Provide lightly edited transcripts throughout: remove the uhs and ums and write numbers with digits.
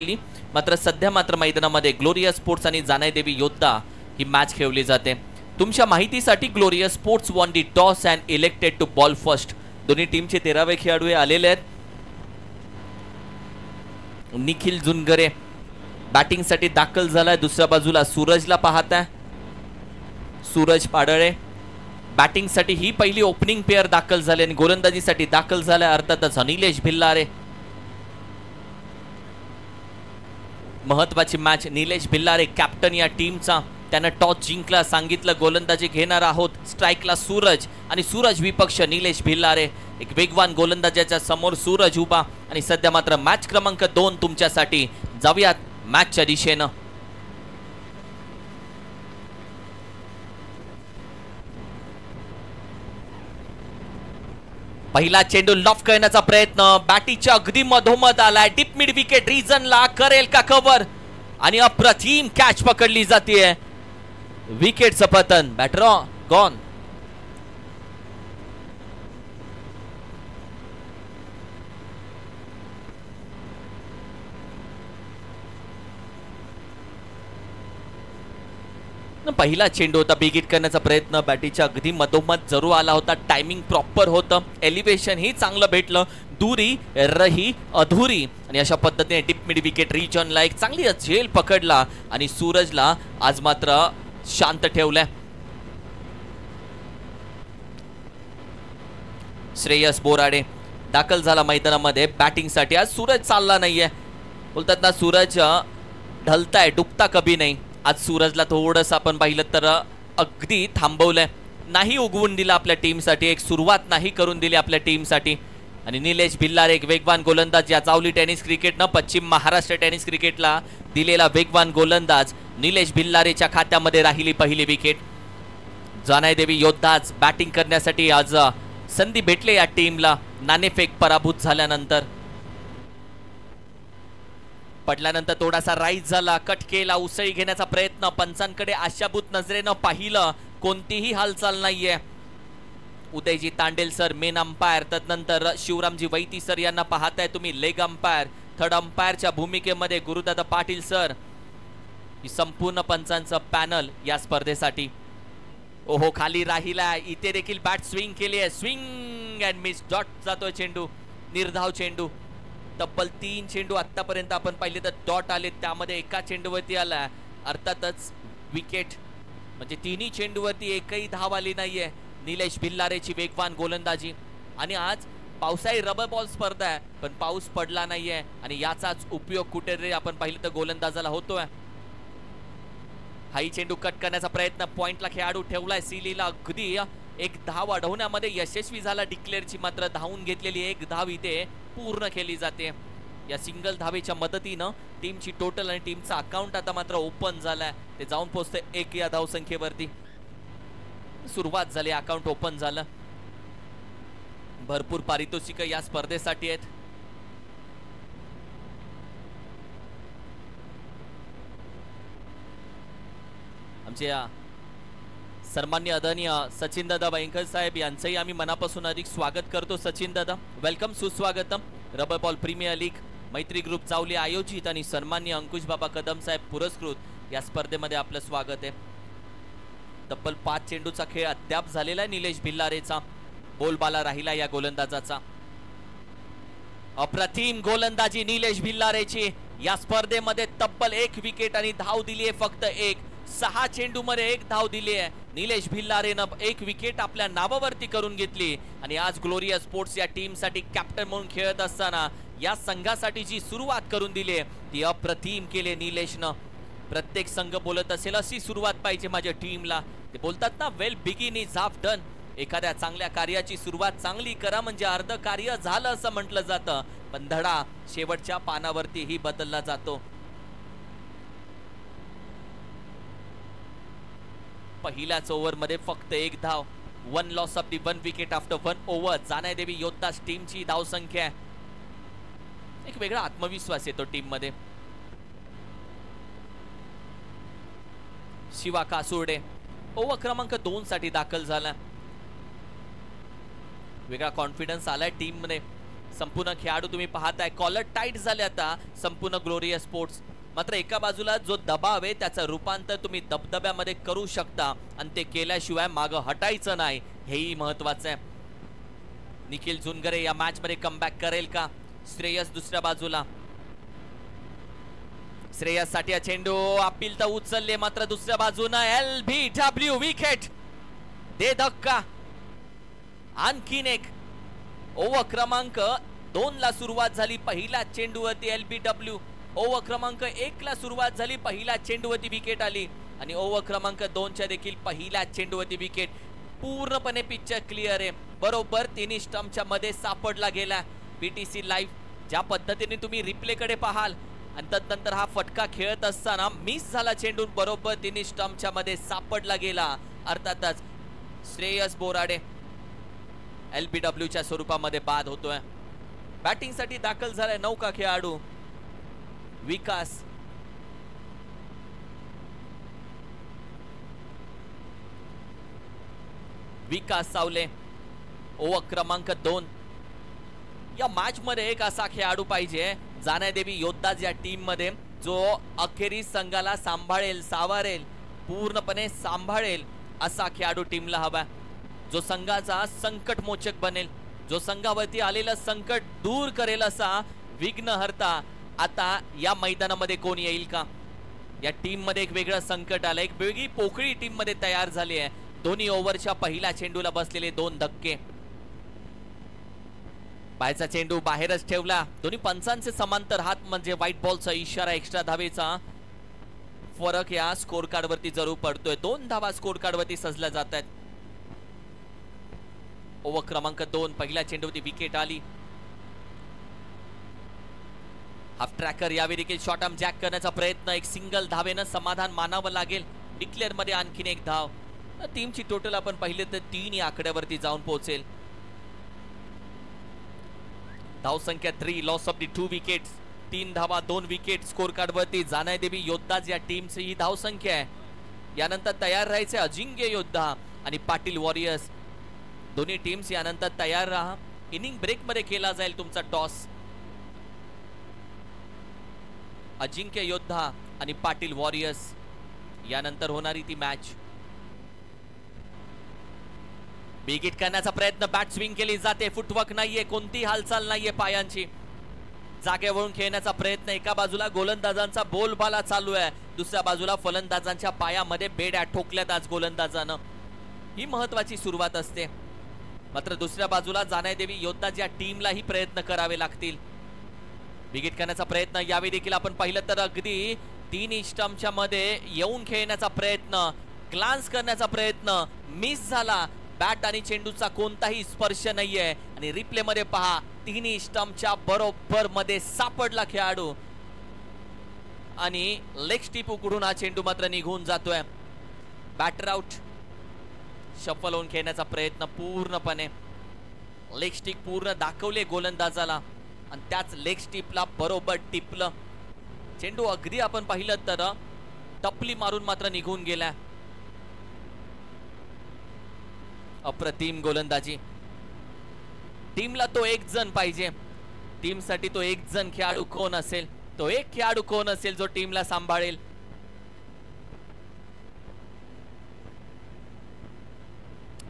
मात्र सध्या मैदानामध्ये ग्लोरिया स्पोर्ट्स आणि जानाई देवी योद्धा ही मॅच खेळली जाते। तुमच्या माहितीसाठी Gloria Sports won the toss and elected to bowl first. दोन्ही टीमचे 13वे खेळाडू आलेले आहेत। निखिल जुनगरे बॅटिंगसाठी दाखल झालाय। दुसऱ्या बाजूला सूरजला पाहताय, सूरज पाडळे बॅटिंगसाठी ही पहिली ओपनिंग पेअर दाखल झाले आणि गोलंदाजीसाठी दाखल झालाय अर्थातच निलेश भिल्लारे। महत्वाची मॅच, निलेश भिल्लारे कॅप्टन या टीमचा, त्याने टॉस जिंकला, सांगितलं गोलंदाजी घेणार आहोत। स्ट्राइकला सूरज आणि सूरज विपक्ष निलेश भिल्लारे। एक वेगवान गोलंदाजाच्या समोर सूरज उभा आणि सध्या मात्र मॅच क्रमांक 2 तुमच्यासाठी। जाऊयात मॅचच्या दिशेनं। पहिला चेंडू लॉफ करण्याचा प्रयत्न, बॅटीच्या अगदी मधोमध आलाय, डीप मिड विकेट रिजनला, करेल का कव्हर आणि अप्रतिम कॅच पकडली जाते। विकेटचं पतन, बॅटर गॉन। पहिला चेंडू होता, बिग हिट करण्याचा प्रयत्न, बॅटीच्या अगदी मधोमध जरूर आला होता, टायमिंग प्रॉपर होतं, एलिव्हेशन ही चांगलं भेटलं, दुरी रही अधुरी आणि अशा पद्धतीने डीप मिड विकेट रिजनला एक चांगली झेल पकडला आणि सूरजला आज मात्र शांत ठेवलंय। श्रेयस बोराडे दाखल झाला मैदानामध्ये बॅटिंगसाठी। आज सूरज चालला नाहीये, बोलतात ना सूरज ढलताय डुबता कभी नाही। आज सूरजला थोडंसं आपण पाहिलं तर अगदी थांबवलंय, नाही उगवून दिला आपल्या टीमसाठी, एक सुरुवात नाही करून दिली आपल्या टीमसाठी। आणि निलेश भिल्लारे एक वेगवान गोलंदाज, या चावली टेनिस क्रिकेटनं पश्चिम महाराष्ट्र टेनिस क्रिकेटला दिलेला वेगवान गोलंदाज निलेश भिल्लारेच्या खात्यामध्ये राहिली पहिली विकेट। जानाई देवी योद्धाच बॅटिंग करण्यासाठी आज संधी भेटले या टीमला, नाणेफेक पराभूत झाल्यानंतर। पडल्यानंतर थोडासा राईज झाला, कट केला, उसळी घेण्याचा प्रयत्न, पंचांकडे आशाभूत नजरेनं पाहिलं, कोणतीही हालचाल नाहीये। Udayji Tandel sir main umpire, तदनंतर शिवरामजी वैती सर यांना पाहताय तुम्ही लेग अंपायर, थर्ड अंपायरच्या भूमिकेमध्ये गुरुदादा पाटील सर, ही संपूर्ण पंचांचं पॅनल या स्पर्धेसाठी। ओहो, खाली राहिला, इथे देखील बॅट स्विंग केली आहे, स्विंग अँड मिस, डॉट जातोय चेंडू, निर्धाव चेंडू। तब्बल 3 चेंडू आतापर्यंत आपण पाहिले तर डॉट आले, त्यामध्ये एका चेंडूवरती आला अर्थातच विकेट, म्हणजे तिन्ही चेंडूवरती एकही धाव आली नाहीये। निलेश भिल्लारेची वेगवान गोलंदाजी आणि आज पावसाळी रबर बॉल स्पर्धा आहे, पण पाऊस पडला नाहीये आणि याचाच उपयोग कुठेतरी आपण पाहिलं तर गोलंदाजाला होतोय। हाई चेंडू कट करण्याचा प्रयत्न, पॉइंटला खेळाडू ठेवलाय सीलीला, अगदी एक धाव अडवण्यामध्ये यशस्वी झाला डिक्लेअरची, मात्र धावून घेतलेली एक धाव इथे पूर्ण केली जाते। या सिंगल धावेच्या मदतीनं टीमची टोटल आणि टीमचा अकाउंट आता मात्र ओपन झालाय, ते जाऊन पोहोचते 1 या धावसंख्येवरती। सुरुवात झाली, अकाउंट ओपन झालं। भरपूर पारितोषिक या स्पर्धेसाठी आहेत। आमचे सन्माननीय आदरणीय सचिन दादा बैंकर साहेब यांचंही आम्ही मनापासून अधिक स्वागत करतो। सचिन दादा, वेलकम, सुस्वागतम। Rubber ball premier league Maitri group Chawli आयोजित आणि सन्माननीय अंकुश बाबा कदम साहेब पुरस्कृत या स्पर्धेमध्ये आपलं स्वागत आहे। तब्बल 5 चेंडूचा खेळ अद्याप झालेला आहे निलेश भिल्लारेचा, बोलबाला राहिला या गोलंदाजाचा। अप्रतिम गोलंदाजी निलेश भिल्लारेची, या स्पर्धेमध्ये तब्बल 1 विकेट आणि धाव दिली आहे फक्त 1। 6 चेंडू मध्ये 1 धाव दिली आहे निलेश भिल्लारेनं, 1 विकेट आपल्या नावावरती करून घेतली आणि आज ग्लोरिया स्पोर्ट्स या टीमसाठी कॅप्टन म्हणून खेळत असताना या संघासाठी जी सुरुवात करून दिली आहे ती अप्रतिम केली निलेशनं। प्रत्येक संघ बोलत असेल अशी सुरुवात पाहिजे माझ्या टीमला, ते बोलतात ना वेल बिगिन इज हाफ डन। एखाद्या चांगल्या कार्याची सुरुवात चांगली करा म्हणजे अर्ध कार्य झालं असं म्हटलं जातं, पण धडा शेवटच्या पानावरती ही बदलला जातो। पहिल्याच ओव्हरमध्ये फक्त 1 धाव, 1 loss of the 1 wicket after 1 over. Janai Devi योद्धा टीमची धाव संख्या आहे, एक वेगळा आत्मविश्वास येतो टीम मध्ये। शिवा कासुर्डे ओव्हर क्रमांक 2 साठी दाखल झाला, वेगळा कॉन्फिडन्स आलाय टीम मध्ये। संपूर्ण खेळाडू तुम्ही पाहताय कॉलर टाईट झाले आता संपूर्ण ग्लोरियस स्पोर्ट्स. मात्र एका बाजूला जो दबाव आहे त्याचं रूपांतर तुम्ही दबदब्यामध्ये करू शकता आणि ते केल्याशिवाय मागं हटायचं नाही, हेही महत्वाचं आहे. निखिल झुनगरे या मॅच मध्ये कमबॅक करेल का? श्रेयस दुसऱ्या बाजूला. श्रेयस साठी चेंडू अपील तर उचलले, मात्र दुसऱ्या बाजूला LBW विकेट. दे धक्का. आणखीन एक ओव्हर क्रमांक 2 ला सुरुवात झाली पहिल्या चेंडूवरती LBW. ओव्हर क्रमांक 1 ला सुरुवात झाली पहिल्या चेंडूवरती विकेट आली आणि ओव्हर क्रमांक 2 च्या देखील पहिल्या चेंडूवरती विकेट. पूर्णपणे पिच्चर क्लिअर आहे, बरोबर तिन्ही स्टंपच्या मध्ये सापडला गेला. PTC लाईव्ह ज्या पद्धतीने तुम्ही रिप्ले कडे पाहाल आणि तदनंतर हा फटका खेळत असताना मिस झाला चेंडू, बरोबर तिन्ही स्टंपच्या मध्ये सापडला गेला. अर्थातच श्रेयस बोराडे LBW च्या स्वरूपामध्ये बाद होतोय. बॅटिंग साठी दाखल झालाय नौका खेळाडू विकास. विकास सावले ओव्हर क्रमांक 2. या मॅच मध्ये एक असा खेळाडू पाहिजे जाण्यादेवी योद्धाज या टीम मध्ये जो अखेरीस संघाला सांभाळेल, सावरेल, पूर्णपणे सांभाळेल असा खेळाडू टीमला हवा. जो संघाचा संकटमोचक बनेल, जो संघावरती आलेलं संकट दूर करेल असा विघ्नहर्ता. आता या मैदानामध्ये कोण येईल का? या टीम मध्ये एक वेगळं संकट आलं, एक वेगळी पोकळी टीम मध्ये तयार झाली आहे. दोन्ही ओव्हरच्या पहिल्या चेंडूला बसलेले 2 धक्के. बाहेरचा चेंडू बाहेरच ठेवला. दोन्ही पंचांचे समांतर हात म्हणजे व्हाईट बॉलचा इशारा. एक्स्ट्रा धावेचा फरक या स्कोर कार्ड वरती जरूर पडतोय. 2 धावा स्कोर कार्ड वरती सजल्या जात आहेत. ओव्हर क्रमांक 2 पहिल्या चेंडूवरती विकेट आली. हाफ ट्रॅकर यावेळी देखील शॉर्ट आर्म जॅक करण्याचा प्रयत्न. एक सिंगल धावेनं समाधान मानावं लागेल. डिक्लेअर मध्ये आणखीन एक धाव. टीमची टोटल आपण पाहिले तर 3 या आकड्यावरती जाऊन पोहोचेल. धाव संख्या 3, लॉस ऑफ दी 2 विकेट्स. 3 धावा 2 विकेट स्कोर कार्ड वरती. जाण्यादेवी योद्धाज या टीमची ही धाव संख्या आहे. यानंतर तयार राहायचे अजिंक्य योद्धा आणि पाटील वॉरियर्स. दोन्ही टीम्स यानंतर तयार राहा. इनिंग ब्रेक मध्ये केला जाईल तुमचा टॉस. अजिंक्य योद्धा आणि पाटील वॉरियर्स यानंतर होणारी ती मॅच. बिग हिट करण्याचा प्रयत्न, बॅट स्विंग केली जाते. फुटवर्क नाहीये, कोणती हालचाल नाहीये पायांची. जागेवरून खेळण्याचा प्रयत्न. एका बाजूला गोलंदाजांचा बोलबाला चालू आहे, दुसऱ्या बाजूला फलंदाजांच्या पायामध्ये बेड्या ठोकल्यात आज गोलंदाजानं. ही महत्वाची सुरुवात असते. मात्र दुसऱ्या बाजूला जाण्यादेवी योद्धाज या टीमलाही प्रयत्न करावे लागतील. बिग हिट करण्याचा प्रयत्न यावेळी देखील आपण पाहिलं तर अगदी 3 स्टंपच्या मध्ये येऊन खेळण्याचा प्रयत्न, ग्लान्स करण्याचा प्रयत्न, मिस झाला. बॅट आणि चेंडूचा कोणताही स्पर्श नाहीये आणि रिप्ले मध्ये पहा 3 स्टंपच्या बरोबर मध्ये सापडला खेळाडू आणि लेग स्टिप उकडून हा चेंडू मात्र निघून जातोय. Batter out. शफल होऊन खेळण्याचा प्रयत्न पूर्णपणे. लेग स्टिक पूर्ण दाखवले गोलंदाजाला आणि त्याच लेग स्टिपला बरोबर टिपलं. चेंडू अगदी आपण पाहिलं तर टपली मारून मात्र निघून गेला. अप्रतिम गोलंदाजी. टीमला तो एक जण पाहिजे. टीम साठी तो एक जण खेळाडू कोण असेल? तो एक खेळाडू कोण असेल जो टीमला सांभाळेल?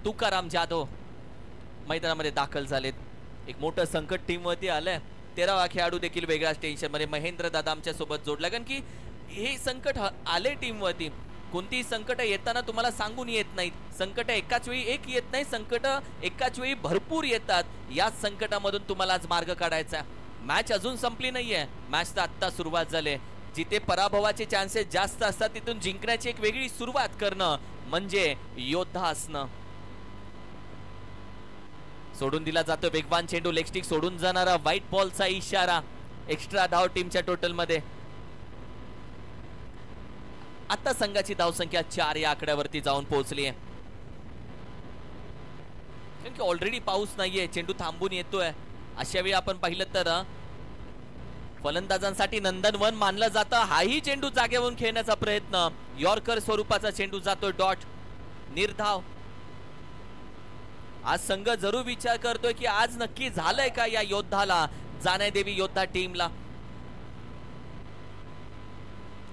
तुकाराम जाधव मैदानामध्ये दाखल झालेत. एक मोठं संकट टीमवरती आलंय. 13वा खेळाडू देखील वेगळ्याच टेन्शन मध्ये महेंद्र दादा आमच्या सोबत जोडला. कारण की हे संकट आले टीमवरती. कोणतीही संकट येताना तुम्हाला सांगून येत नाहीत. संकट एकाच वेळी एक येत नाही, संकट एकाच वेळी भरपूर येतात. याच संकटामधून तुम्हाला आज मार्ग काढायचा. मॅच अजून संपली नाहीये, मॅच तर आत्ता सुरुवात झाली. जिथे पराभवाचे चान्सेस जास्त असतात तिथून जिंकण्याची एक वेगळी सुरुवात करणं म्हणजे योद्धा असणं. सोडून दिला जातो वेगवान चेंडू. लेग स्टिक सोडून जाणारा व्हाईट बॉलचा इशारा. एक्स्ट्रा धाव टीमच्या टोटल मध्ये. आता संघाची धाव संख्या 4 या आकड्यावरती जाऊन पोहोचली आहे. कारण की ऑलरेडी पाऊस नाहीये, चेंडू थांबून येतोय. अशा वेळी आपण पाहिलं तर फलंदाजांसाठी नंदनवन मानलं जातं. हाही चेंडू जागेवरून खेळण्याचा प्रयत्न. यॉर्कर स्वरूपाचा चेंडू जातोय डॉट. निर्धाव. आज संघ जरूर विचार करतोय की आज नक्की झालंय का या योद्धाला, जानादेवी योद्धा टीमला.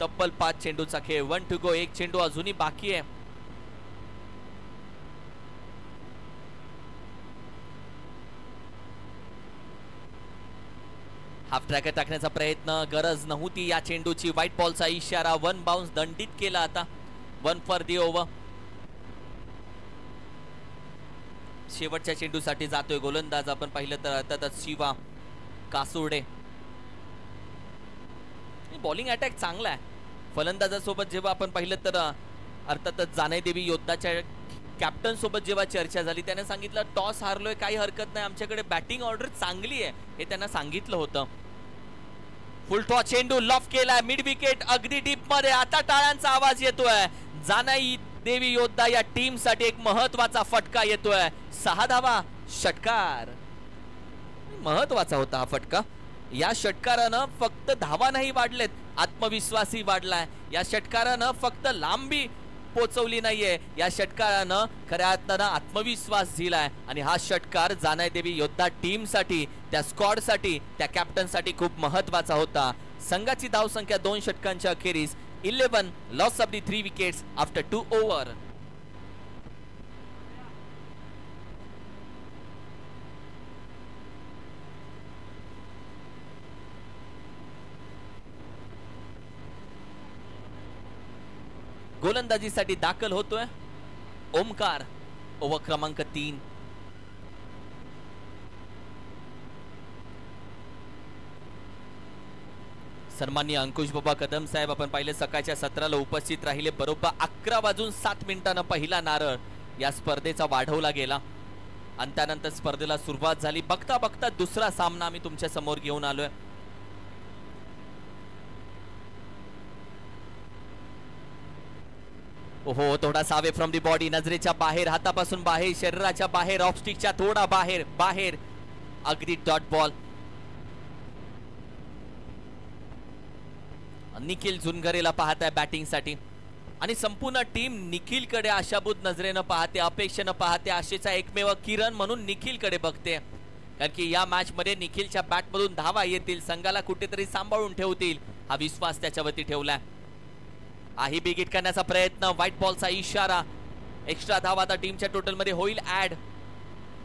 तब्बल 5 चेंडूचा खेळ, 1 टू गो. एक चेंडू अजूनही बाकी आहे. हाफ ट्रॅकर टाकण्याचा प्रयत्न, गरज नव्हती या चेंडूची. व्हाईट बॉलचा इशारा, 1 बाउन्स दंडित केला. आता 1 फॉर दी ओव्हर. शेवटच्या चेंडूसाठी जातोय गोलंदाज. आपण पाहिलं तर अर्थातच शिवा कासुर्डे. बॉलिंग अटॅक चांगला आहे फलंदाजासोबत. जेव्हा आपण पाहिलं तर अर्थातच जानादेवी योद्धाच्या कॅप्टन सोबत जेव्हा चर्चा झाली, त्याने सांगितलं टॉस हारलोय काही हरकत नाही, आमच्याकडे बॅटिंग ऑर्डर चांगली आहे हे त्यांना सांगितलं होतं. फुल टॉस चेंडू लॉफ केलाय मिड विकेट, अगदी डीप मध्ये. आता टाळ्यांचा आवाज येतोय. जानादेवी योद्धा या टीम साठी एक महत्वाचा फटका येतोय. 6 धावा, षटकार. महत्वाचा होता हा फटका. या षटकारानं फक्त धावा नाही वाढलेत, आत्मविश्वासही वाढलाय. या षटकारानं फक्त लांबी पोचवली नाहीये, या षटकारानं खऱ्या अर्थानं आत्मविश्वास दिलाय. आणि हा षटकार जानादेवी योद्धा टीम साठी, त्या स्क्वॉड साठी, त्या कॅप्टन साठी खूप महत्वाचा होता. संघाची धावसंख्या 2 षटकांच्या अखेरीस 11, loss of the 3 wickets after 2 over. गोलंदाजीसाठी दाखल होतोय ओमकार, ओव्हर क्रमांक 3. सन्माननीय अंकुश बाबा कदम साहेब, आपण पाहिले सकाळच्या सत्राला उपस्थित राहिले. बरोबर 11:07 पहिला नारळ या स्पर्धेचा वाढवला गेला आणि त्यानंतर स्पर्धेला सुरुवात झाली. बघता बघता दुसरा सामना आम्ही तुमच्या समोर घेऊन आलोय. ओहो, थोडासा अवे फ्रॉम दी बॉडी, नजरेच्या बाहेर, हातापासून बाहेर, शरीराच्या बाहेर, ऑफ स्टिकच्या थोडा बाहेर, बाहेर, अगदी डॉट बॉल. निखिल झुनगरेला पाहताय बॅटिंग साठी आणि संपूर्ण टीम निखिलकडे आशाभूत नजरेनं पाहते, अपेक्षेनं पाहते. आशेचा एकमेव किरण म्हणून निखिलकडे बघते, कारण की या मॅच मध्ये निखिलच्या बॅट मधून धावा येतील, संघाला कुठेतरी सांभाळून ठेवतील, हा विश्वास त्याच्यावरती ठेवलाय. आही बिग हिट करण्याचा प्रयत्न, व्हाईट बॉलचा इशारा. एक्स्ट्रा धावा आता टीमच्या टोटल मध्ये होईल ऍड.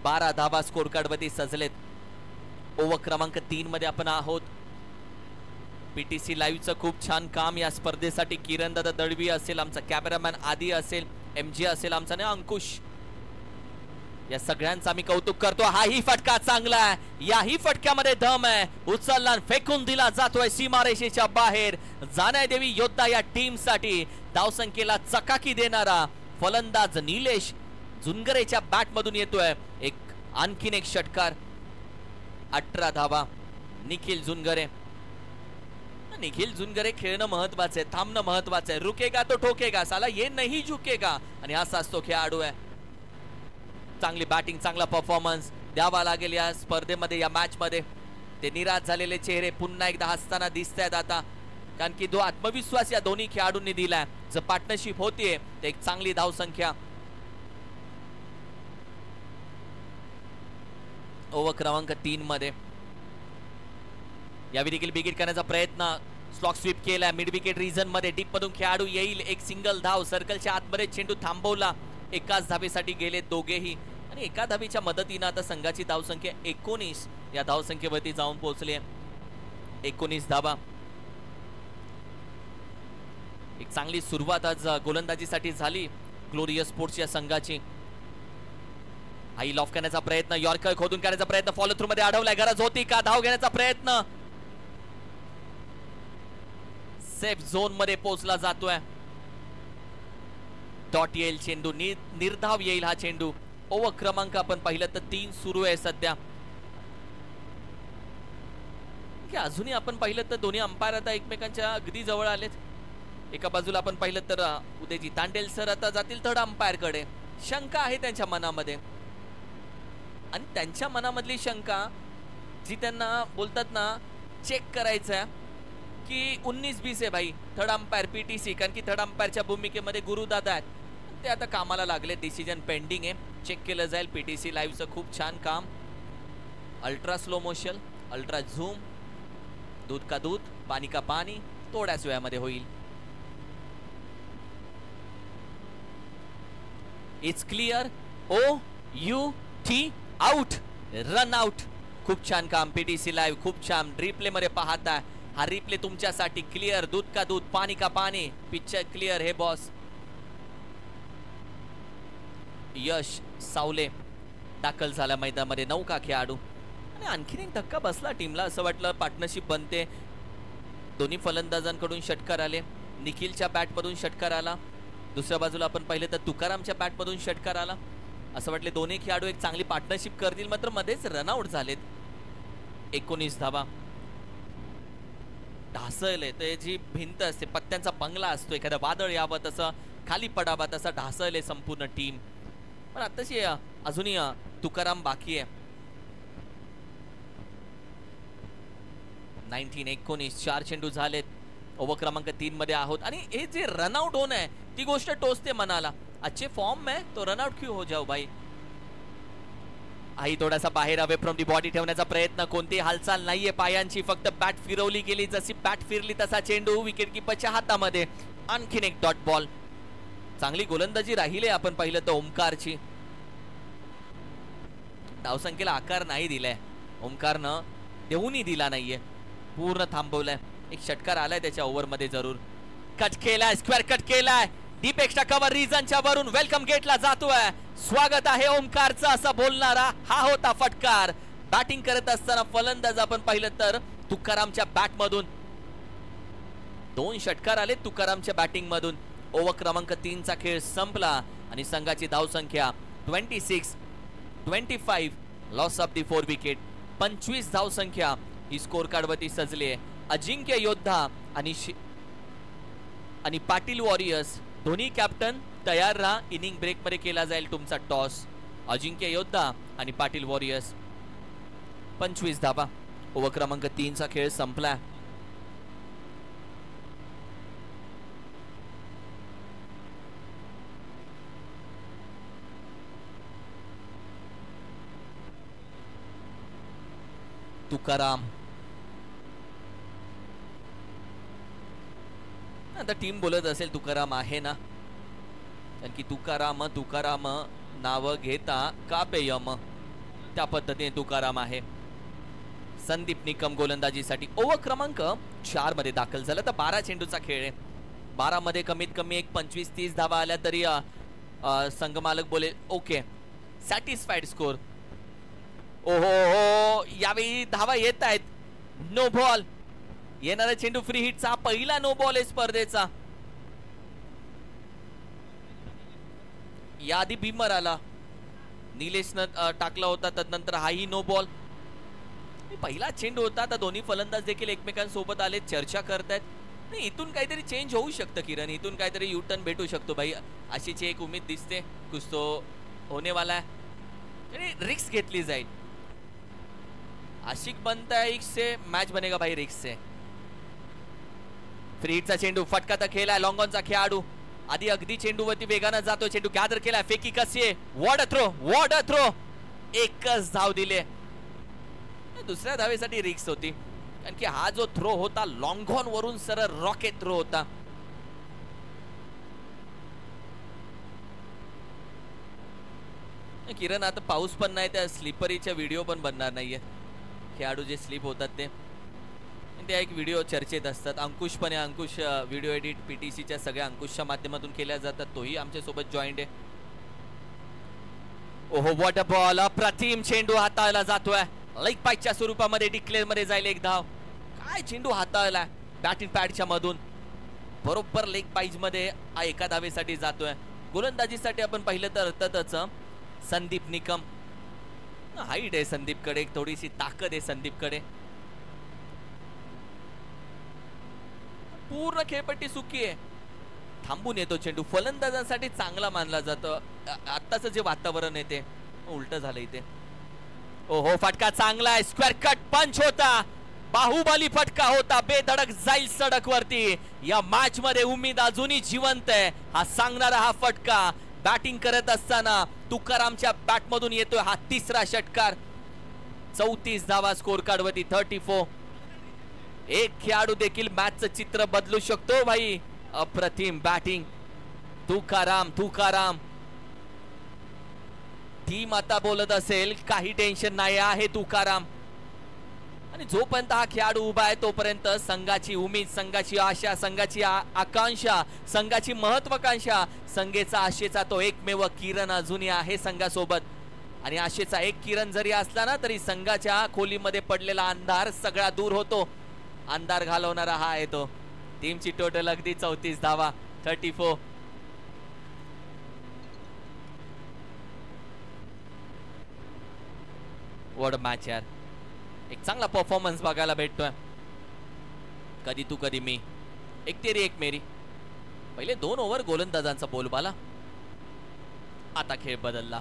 12 धावा स्कोर कार्ड मध्ये सजलेत. ओव्हर क्रमांक 3 मध्ये आपण आहोत. पीटीसी लाईव्हचं खूप छान काम या स्पर्धेसाठी. किरण दादा दळवी असेल, आमचा कॅमेरामॅन आदी असेल, एमजी असेल आमचा ने अंकुश, या सगळ्यांचा मी कौतुक करतो. हाही फटका चांगला आहे, याही फटक्यामध्ये दम आहे. उचलला फेकून दिला जातोय सीमारेषेच्या बाहेर. जानादेवी योद्धा या टीम साठी धावसंख्येला चकाकी देणारा फलंदाज निलेश झुनगरेच्या बॅट मधून येतोय. एक आणखीन एक षटकार, 18 धावा. निखिल झुनगरे, निखिल झुनगरे खेळणं महत्वाचं आहे, थांबणं महत्वाचं आहे. रुकेगा तो ठोकेगा, साला ये नहीं झुकेगा. आणि असाच तो खेळाडू आहे. चांगली बॅटिंग, चांगला परफॉर्मन्स द्यावा लागेल या स्पर्धेमध्ये, या मॅच मध्ये. ते निराश झालेले चेहरे पुन्हा एकदा हसताना दिसत आहेत आता, कारण की जो आत्मविश्वास या दोन्ही खेळाडूंनी दिलाय, जर पार्टनरशिप होतीये तर एक चांगली धावसंख्या. ओव्हर क्रमांक 3 मध्ये यावेळी देखील बिग हिट करण्याचा प्रयत्न, स्लॉक स्वीप केला मिड विकेट रिजन मध्ये. डीप मधून खेळाडू येईल, एक सिंगल धाव. सर्कलच्या आतमध्ये चेंडू थांबवला. एकाच धावेसाठी गेले दोघेही आणि एका धावेच्या मदतीने आता संघाची धावसंख्या 19 या धावसंख्येवरती जाऊन पोहोचली आहे. 19 धावा. एक चांगली सुरुवात आज गोलंदाजीसाठी झाली ग्लोरियस स्पोर्ट्स या संघाची. हाई लॉफ करण्याचा प्रयत्न, यॉर्कर खोदून करण्याचा प्रयत्न, फॉलो थ्रू मध्ये अडवलाय. गरज होती का धाव घेण्याचा प्रयत्न, सेफ झोन मध्ये पोहोचला जातोय. डॉट येईल चेंडू, निर्धाव येईल हा चेंडू. ओव्हर क्रमांक आपण पाहिलं तर 3 सुरू आहे सध्या. अजूनही आपण पाहिलं तर दोन्ही अंपायर आता एकमेकांच्या अगदी जवळ आलेत. एका बाजूला आपण पाहिलं तर उदयजी तांडेल सर आता जातील थर्ड अंपायर कडे. शंका आहे त्यांच्या मनामध्ये आणि त्यांच्या मनामधली शंका जी त्यांना बोलतात ना चेक करायचं की 19-20 आहे भाई थर्ड अंपायर पीटीसी, कारण की थर्ड अंपायरच्या भूमिकेमध्ये गुरुदादा आहेत, ते आता कामाला लागले. डिसिजन पेंडिंग आहे. चेक केलं जाईल. पीटीसी लाईव्हचं खूप छान काम. Ultra slow motion, ultra zoom, दूध का दूध, पाणी का पाणी थोड्याच वेळामध्ये होईल. It's clear. OUT out, run out. खूप छान काम पीटीसी लाईव्ह, खूप छान. रिप्ले मध्ये पाहताय, हा रिप्ले तुमच्यासाठी. क्लिअर, दूध का दूध, पाणी का पाणी, पिक्चर क्लिअर हे बॉस. यश सावले दाखल झाला मैदानामध्ये, 9 का खेळाडू. आणि आणखीन एक धक्का बसला टीमला. असं वाटलं पार्टनरशिप बनते. दोन्ही फलंदाजांकडून षटकार आले. निखिलच्या बॅटमधून षटकार आला. दुसऱ्या बाजूला आपण पाहिले तर तुकारामच्या बॅटमधून षटकार आला. असं वाटले दोन्ही खेळाडू एक चांगली पार्टनरशिप करतील, मात्र मध्येच रनआउट झालेत. 19 धावा. ढासळले तर जी भिंत असते, पत्त्यांचा बंगला असतो, एखादा वादळ यावं तसं, खाली पडावा तसं ढासळले संपूर्ण टीम. पण आताशी अजूनही तुकाराम बाकी आहे. 19 4 चेंडू झालेत. ओव्हर क्रमांक 3 मध्ये आहोत आणि हे जे रनआउट होणं आहे ती गोष्ट टोचते मनाला. अच्छे फॉर्म में तो रनआउट क्यों हो जाओ भाई. आई थोडासा बाहेर अवे फ्रॉम दी बॉडी ठेवण्याचा प्रयत्न. कोणतीही हालचाल नाहीये पायांची, फक्त बॅट फिरवली गेली. जशी बॅट फिरली तसा चेंडू विकेट कीपरच्या हातामध्ये. आणखीन एक डॉट बॉल. चांगली गोलंदाजी राहिली आपण पाहिलं तर ओमकारची. धावसंख्येला आकार नाही दिलाय ओमकारनं, देऊनही दिला नाहीये, पूर्ण थांबवलंय. एक षटकार आलाय त्याच्या ओव्हर मध्ये जरूर. कट केलाय, स्क्वेअर कट केलाय. डीप एक्स्ट्रा कव्हर रिजनच्या वरून वेलकम गेटला जातोय. स्वागत आहे ओमकारचं असं बोलणारा हा होता फटकार. बॅटिंग करत असताना फलंदाज आपण पाहिलं तर तुकारामच्या बॅट मधून 2 षटकार आले तुकारामच्या बॅटिंग मधून. ओव्हर क्रमांक 3 चा खेळ संपला आणि संघाची धावसंख्या 26-25. Loss of the 4 wicket. 25 धावसंख्या ही स्कोर कार्ड वरती सजली आहे. अजिंक्य योद्धा आणि पाटील वॉरियर्स दोन्ही कॅप्टन तयार राहा. इनिंग ब्रेक मध्ये केला जाईल तुमचा टॉस. अजिंक्य योद्धा आणि पाटील वॉरियर्स. 25 धावा. ओव्हर क्रमांक 3 चा खेळ संपला. तुकाराम. आता टीम बोलत असेल तुकाराम आहे ना, कारण की तुकाराम नाव घेता कापेयम, त्या पद्धतीने तुकाराम आहे. संदीप निकम गोलंदाजीसाठी. ओव्हर क्रमांक 4 मध्ये दाखल झाला. तर 12 चेंडूचा खेळ आहे. 12 मध्ये कमीत कमी एक 25-30 धावा आल्या तरी संघ मालक बोले ओके, सॅटिस्फाईड स्कोर. ओहो, यावेळी धावा येत आहेत. No ball. येणारा चेंडू फ्री हिटचा पहिला नो बॉल आहे स्पर्धेचा. याआधी भीमर आला, निलेशनं टाकला होता, तदनंतर हाही नो बॉल. पहिला चेंडू होता. आता दोन्ही फलंदाज देखील एकमेकांसोबत आले, चर्चा करतायत. नाही, इथून काहीतरी चेंज होऊ शकतं किरण, इथून काहीतरी यू टर्न भेटू शकतो भाई, अशीची एक उमेद दिसते. कुछ तो होने वाला है. रिक्स घेतली जाईल. आशिक बनता है रिक्स से, मैच बनेगा भाई रिक्स से. फ्री हिटचा चेंडू, फटका तर खेळाय लॉंगॉनचा खेळाडू. आधी अगदी चेंडूवरती वेगानं जातो. चेंडू गॅदर केलाय, फेकी कशी आहे, वॉर्ड थ्रो. एकच धाव दिले. दुसऱ्या धावेसाठी रिक्स होती, कारण की हा जो थ्रो होता लॉंगॉन वरून सरळ रॉकेट थ्रो होता. किरण आता पाऊस पण नाही, त्या स्लिपरीच्या व्हिडिओ पण बनणार नाहीये. खेळाडू जे स्लिप होतात ते एक व्हिडिओ चर्चेत असतात. अंकुश पण आहे, अंकुश व्हिडिओ एडिट पीटीसीच्या सगळ्या अंकुशच्या माध्यमातून केल्या जातात. तोही आमच्या सोबत जॉईंट आहे. ओहो, व्हॉट अ बॉल. अप्रतिम चेंडू हाताळला जातोय. लेग पाईच्या स्वरूपामध्ये डिक्लेअर मध्ये जाईल एक धाव. काय चेंडू हाताळला बॅटिंग पॅडच्या मधून, बरोबर लेग पाईज मध्ये एका धावेसाठी जातोय. गोलंदाजीसाठी आपण पाहिलं तर अर्थातच संदीप निकम. हाईट आहे संदीपकडे, थोडीशी ताकद आहे संदीपकडे. पूर्ण खेळपट्टी सुकी आहे. थांबून येतो चेंडू, फलंदाजांसाठी चांगला मानला जातो. आत्ताच जे वातावरण आहे ते उलट झालं इथे. ओहो, फटका चांगला आहे. स्क्वेअर कट पंच होता, बाहुबली फटका होता. बेधडक जाईल सडक वरती. या मॅच मध्ये उमेद अजूनही जिवंत आहे. हा सांगणारा हा फटका. बॅटिंग करत असताना तुकारामच्या बॅट मधून येतोय हा तिसरा षटकार. 34 धावा स्कोर कार्ड वरती 34. एक खेळाडू देखील मॅचचं चित्र बदलू शकतो भाई. अप्रतिम बॅटिंग तुकाराम. टीम आता बोलत असेल काही टेन्शन नाही आहे तुकाराम. आणि जोपर्यंत हा खेळाडू उभा आहे तोपर्यंत संघाची उमेद, संघाची आशा, संघाची आकांक्षा, संघाची महत्वाकांक्षा, संघेचा आशेचा तो एकमेव किरण अजूनही आहे संघासोबत. आणि आशेचा एक किरण जरी असला ना तरी संघाच्या खोलीमध्ये पडलेला अंधार सगळा दूर होतो. अंधार घालवणारा हा आहे तो. टीमची टोटल अगदी 34 धावा 34. वॉट मॅच यार. एक चांगला परफॉर्मन्स बघायला भेटतोय. कधी तू कधी मी, एक तेरी एक मेरी. पहिले 2 ओव्हर गोलंदाजांचा बोलबाला. आता खेळ बदलला,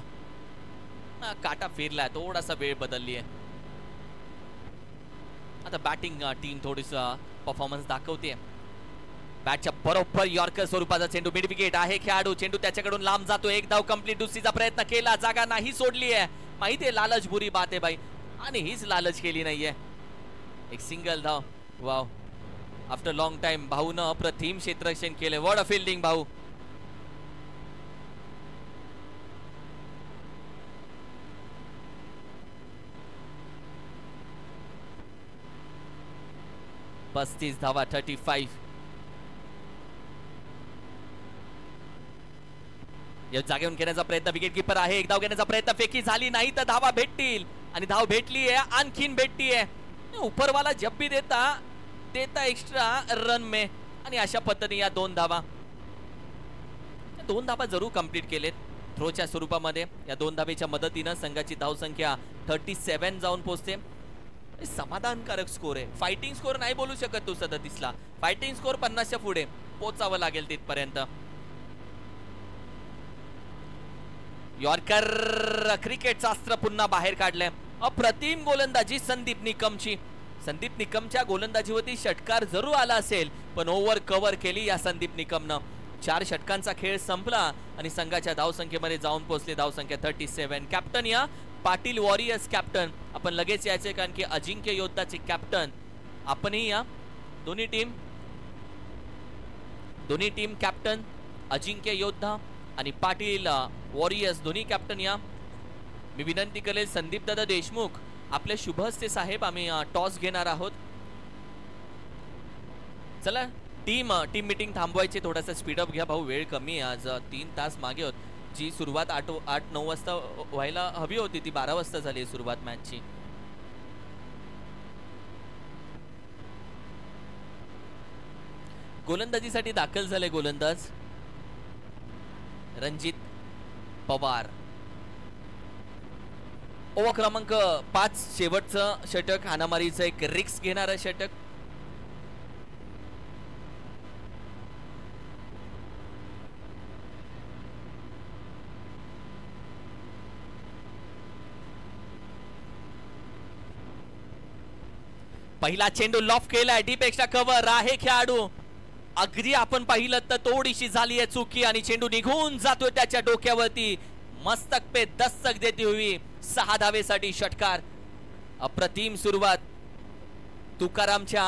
काटा फिरलाय, थोडासा वेळ बदलली आहे. आता बॅटिंग टीम थोडीसा परफॉर्मन्स दाखवते. बॅटच्या बरोबर यॉर्कर स्वरूपाचा चेंडू, मिड विकेट आहे खेळाडू. चेंडू त्याच्याकडून लांब जातो. एक धाव कंप्लीट. दुसरीचा प्रयत्न केला, जागा नाही सोडली आहे. माहिती आहे लालच बुरी बात आहे भाई, आणि हीच लालच केली नाहीये. एक सिंगल धाव. वाव, आफ्टर लॉंग टाइम भाऊनं अप्रतिम क्षेत्ररक्षण केले. व्हॉट अ फिल्डिंग भाऊ. पस्तीस धावा 35. या जागेवरून घेण्याचा प्रयत्न विकेट कीपर आहे. एक धाव घेण्याचा प्रयत्न, फेकी झाली नाही तर धावा भेटतील. आणि धाव भेटली आहे, आणखीन भेटती आहे. उपरवाला जब भी देता एक्स्ट्रा रन में. आणि अशा पद्धतीने या 2 धावा जरूर कंप्लीट केलेत थ्रोच्या स्वरूपामध्ये. या 2 धावेच्या मदतीनं संघाची धावसंख्या 37 जाऊन पोहोचते. समाधानकारक स्कोर आहे. फायटिंग स्कोर नाही बोलू शकत तू 37ला. फायटिंग स्कोर 50च्या पुढे पोचावं लागेल तिथपर्यंत. यॉर्कर, क्रिकेटचं अस्त्र पुन्हा बाहेर काढलंय. अप्रतिम गोलंदाजी संदीप निकमची. संदीप निकमच्या गोलंदाजीवरती षटकार जरूर आला असेल पण ओव्हर कव्हर केली या संदीप निकमनं. 4 षटकांचा खेळ संपला आणि संघाच्या धावसंख्येमध्ये जाऊन पोहोचले धावसंख्या 37. कॅप्टन या पाटील वॉरियर्स कॅप्टन. आपण लगेच यायचे कारण की अजिंक्य योद्धाचे कॅप्टन आपणही या. दोन्ही टीम कॅप्टन अजिंक्य योद्धा आणि पाटील वॉरियर्स दोन्ही कॅप्टन या. मी विनंती करेल संदीप दादा देशमुख आपले शुभ हस्ते साहेब, आम्ही टॉस घेणार आहोत. चला टीम मीटिंग थांबवायची, थोडासा स्पीडअप घ्या भाऊ, वेळ कमी आहे आज. 3 तास मागे होत. जी सुरुवात 8-9 वाजता व्हायला हवी होती ती 12 वाजता झाली सुरुवात मॅचची. गोलंदाजीसाठी दाखल झाले गोलंदाज रणजित पवार. ओव्हर क्रमांक 5 शेवटचं षटक, हाणामारीचं एक रिक्स घेणारं षटक. पहिला चेंडू लॉफ केलाय, डीप एक्स्ट्रा कव्हर आहे खेळाडू. अगदी आपण पाहिलं तर थोडीशी झाली आहे चुकी आणि चेंडू निघून जातोय त्याच्या डोक्यावरती. मस्तक पे दस्तक देती हुई 6 धावेसाठी षटकार. अप्रतिम सुरुवात. तुकारामच्या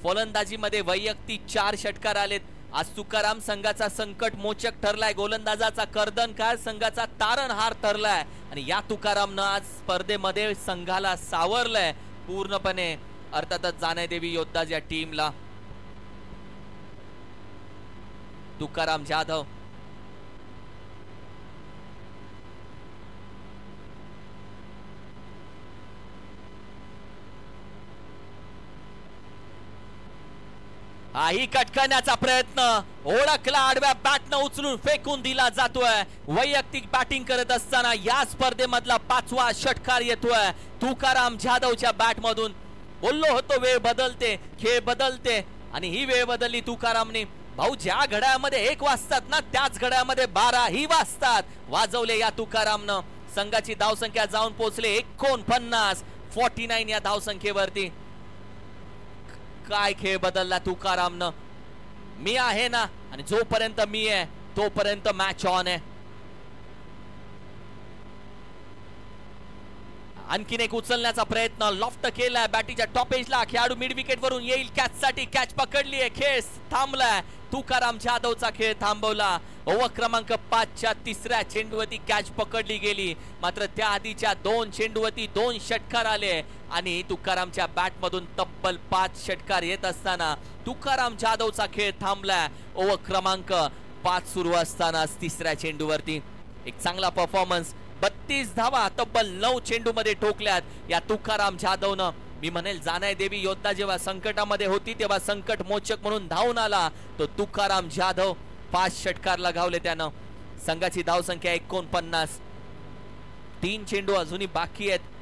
फलंदाजीमध्ये वैयक्तिक 4 षटकार आलेत. आज तुकाराम संघाचा संकट मोचक ठरलाय, गोलंदाजाचा कर्दनकार, संघाचा तारणहार ठरलाय. आणि या तुकारामनं आज स्पर्धेमध्ये संघाला सावरलंय पूर्णपणे. अर्थातच जाणेदेवी योद्धाज या टीमला. तुकाराम जाधव हाही कटकण्याचा प्रयत्न, ओळखला, आडव्या बॅटनं उचलून फेकून दिला जातोय. वैयक्तिक बॅटिंग करत असताना या स्पर्धेमधला 5वा षटकार येतोय तुकाराम जाधवच्या बॅट मधून. बोललो होतो वेळ बदलते, खेळ बदलते आणि ही वेळ बदलली तुकारामने. भाऊ ज्या घड्याळामध्ये 1 वाजतात ना त्याच घड्याळामध्ये 12 ही वाजतात. वाजवले या तुकारामनं. संघाची धावसंख्या जाऊन पोहोचले 49 या धावसंख्येवरती. काय खेळ बदलला तुकारामनं. मी आहे ना आणि जोपर्यंत मी आहे तोपर्यंत मॅच ऑन आहे. आणखीन एक उचलण्याचा प्रयत्न, लॉफ्ट केलाय बॅटीच्या टॉप एजला, खेळाडू मिड विकेट वरून येईल कॅच साठी, कॅच पकडली आहे, खेळ थांबलाय, तुकाराम जाधवचा खेळ थांबवला. ओव्हर क्रमांक 5 च्या तिसऱ्या चेंडूवरती कॅच पकडली गेली, मात्र त्या आधीच्या 2 चेंडूवरती 2 षटकार आले आणि तुकारामच्या बॅट मधून तब्बल 5 षटकार येत असताना तुकाराम जाधवचा खेळ थांबलाय. ओव्हर क्रमांक 5 सुरू असतानाच तिसऱ्या चेंडूवरती एक चांगला परफॉर्मन्स, 32 धावा तब्बल 9 चेंडू मध्ये ठोकल्यात या तुकाराम जाधवनं. मी म्हणेल जानाय देवी योद्धा जेव्हा संकटामध्ये होती तेव्हा संकट मोचक म्हणून धावून आला तो तुकाराम जाधव. 5 षटकार लगावले त्यानं. संघाची धावसंख्या 49. 3 चेंडू अजूनही बाकी आहेत.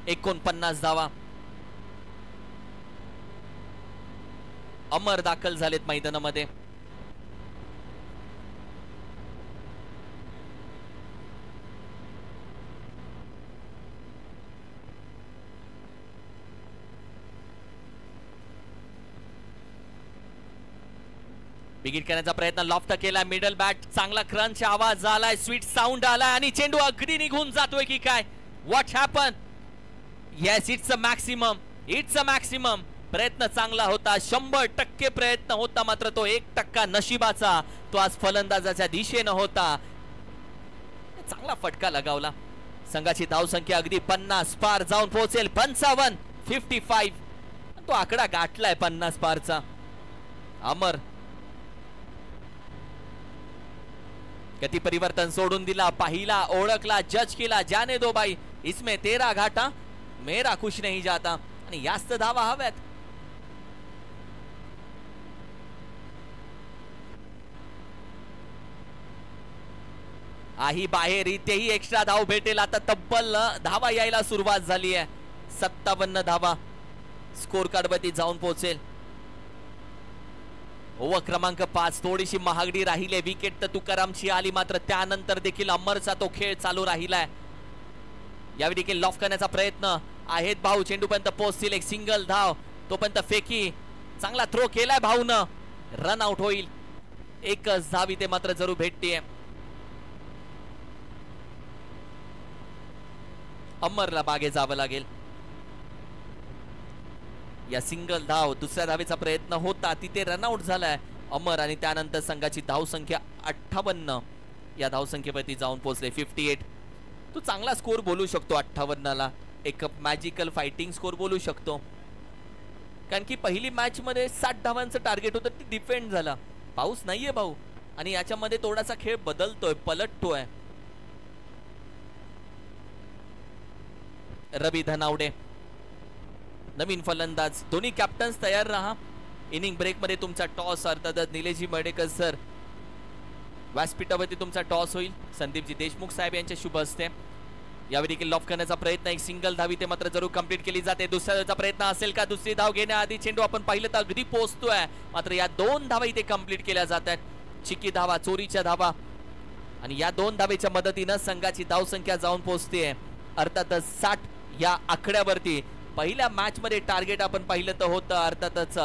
$49 धावा. अमर दाखल झालेत मैदानामध्ये. बिगिट करण्याचा प्रयत्न, लॉफ्ट केला, मिडल बॅट, चांगला क्रंच आवाज आलाय, स्वीट साऊंड आलाय आणि चेंडू अगदी निघून जातोय की काय? What happen? Yes, it's a maximum, it's a maximum. प्रयत्न चांगला होता, 100% प्रयत्न होता, मात्र तो 1% नशिबाचा. तो आज फलंदाजाच्या दिशेनं होता. चांगला फटका लगावला. संघाची धावसंख्या अगदी 50 पार जाऊन पोहोचेल. 55, 55. तो आकडा गाठलाय 50 पारचा. अमर गती परिवर्तन सोडून दिला, पाहिला, ओळखला, जज केला. जाने दो भाई, इसमें तेरा घाटा मेरा खुश नहीं जाता. आणि जास्त धावा हव्यात. आही बाहेर, इथेही एक्स्ट्रा धाव भेटेल. आता तब्बल धावा यायला सुरुवात झाली आहे. 57 धावा स्कोर कार्ड वरती जाऊन पोहोचेल. ओव्हर क्रमांक 5 थोडीशी महागडी राहिली. विकेट तर तुकारामची आली, मात्र त्यानंतर देखील अमरचा तो खेळ चालू राहिलाय. यावेळी देखील लॉफ करण्याचा प्रयत्न आहेत भाऊ. चेंडूपर्यंत पोहोचतील, एक सिंगल धाव, तोपर्यंत फेकी. चांगला थ्रो केलाय भाऊनं, रन आउट होईल. एकच धाव इथे मात्र जरूर भेटतीये. अमरला बागे जावं लागेल. या सिंगल धाव, दुसऱ्या धावेचा प्रयत्न होता, तिथे रनआउट झालाय अमर आणि त्यानंतर संघाची धावसंख्या 58 या धावसंख्येवरती जाऊन पोहोचले. 58. तो चांगला स्कोर बोलू शकतो 58ला. एक मॅजिकल फायटिंग स्कोर बोलू शकतो, कारण की पहिली मॅच मध्ये 60 धावांचं टार्गेट होतं, ते डिफेंड झाला. पाऊस नाहीये भाऊ आणि याच्यामध्ये थोडासा खेळ बदलतोय, पलटतोय. रवी धनावडे नवीन फलंदाज. दोन्ही कॅप्टन्स तयार राहा. इनिंग ब्रेक मध्ये तुमचा टॉस, अर्थातच निलेशजी मर्डेकर सर व्यासपीठावरती तुमचा टॉस होईल. संदीपजी देशमुख साहेब यांच्या शुभ हस्ते. यावेळी देखील लॉफ करण्याचा प्रयत्न, एक सिंगल धावी ते मात्र जरूर कंप्लीट केली जाते. दुसऱ्या धावेचा प्रयत्न असेल का? दुसरी धाव घेण्याआधी चेंडू आपण पाहिलं तर अगदी पोहोचतोय, मात्र या 2 धावा इथे कंप्लीट केल्या जात आहेत. चिकी धावा, चोरीच्या धावा आणि या 2 धावेच्या मदतीनं संघाची धावसंख्या जाऊन पोहोचते अर्थातच 60 या आकड्यावरती. पहिल्या मॅच मध्ये टार्गेट आपण पाहिलं तर होतं अर्थातच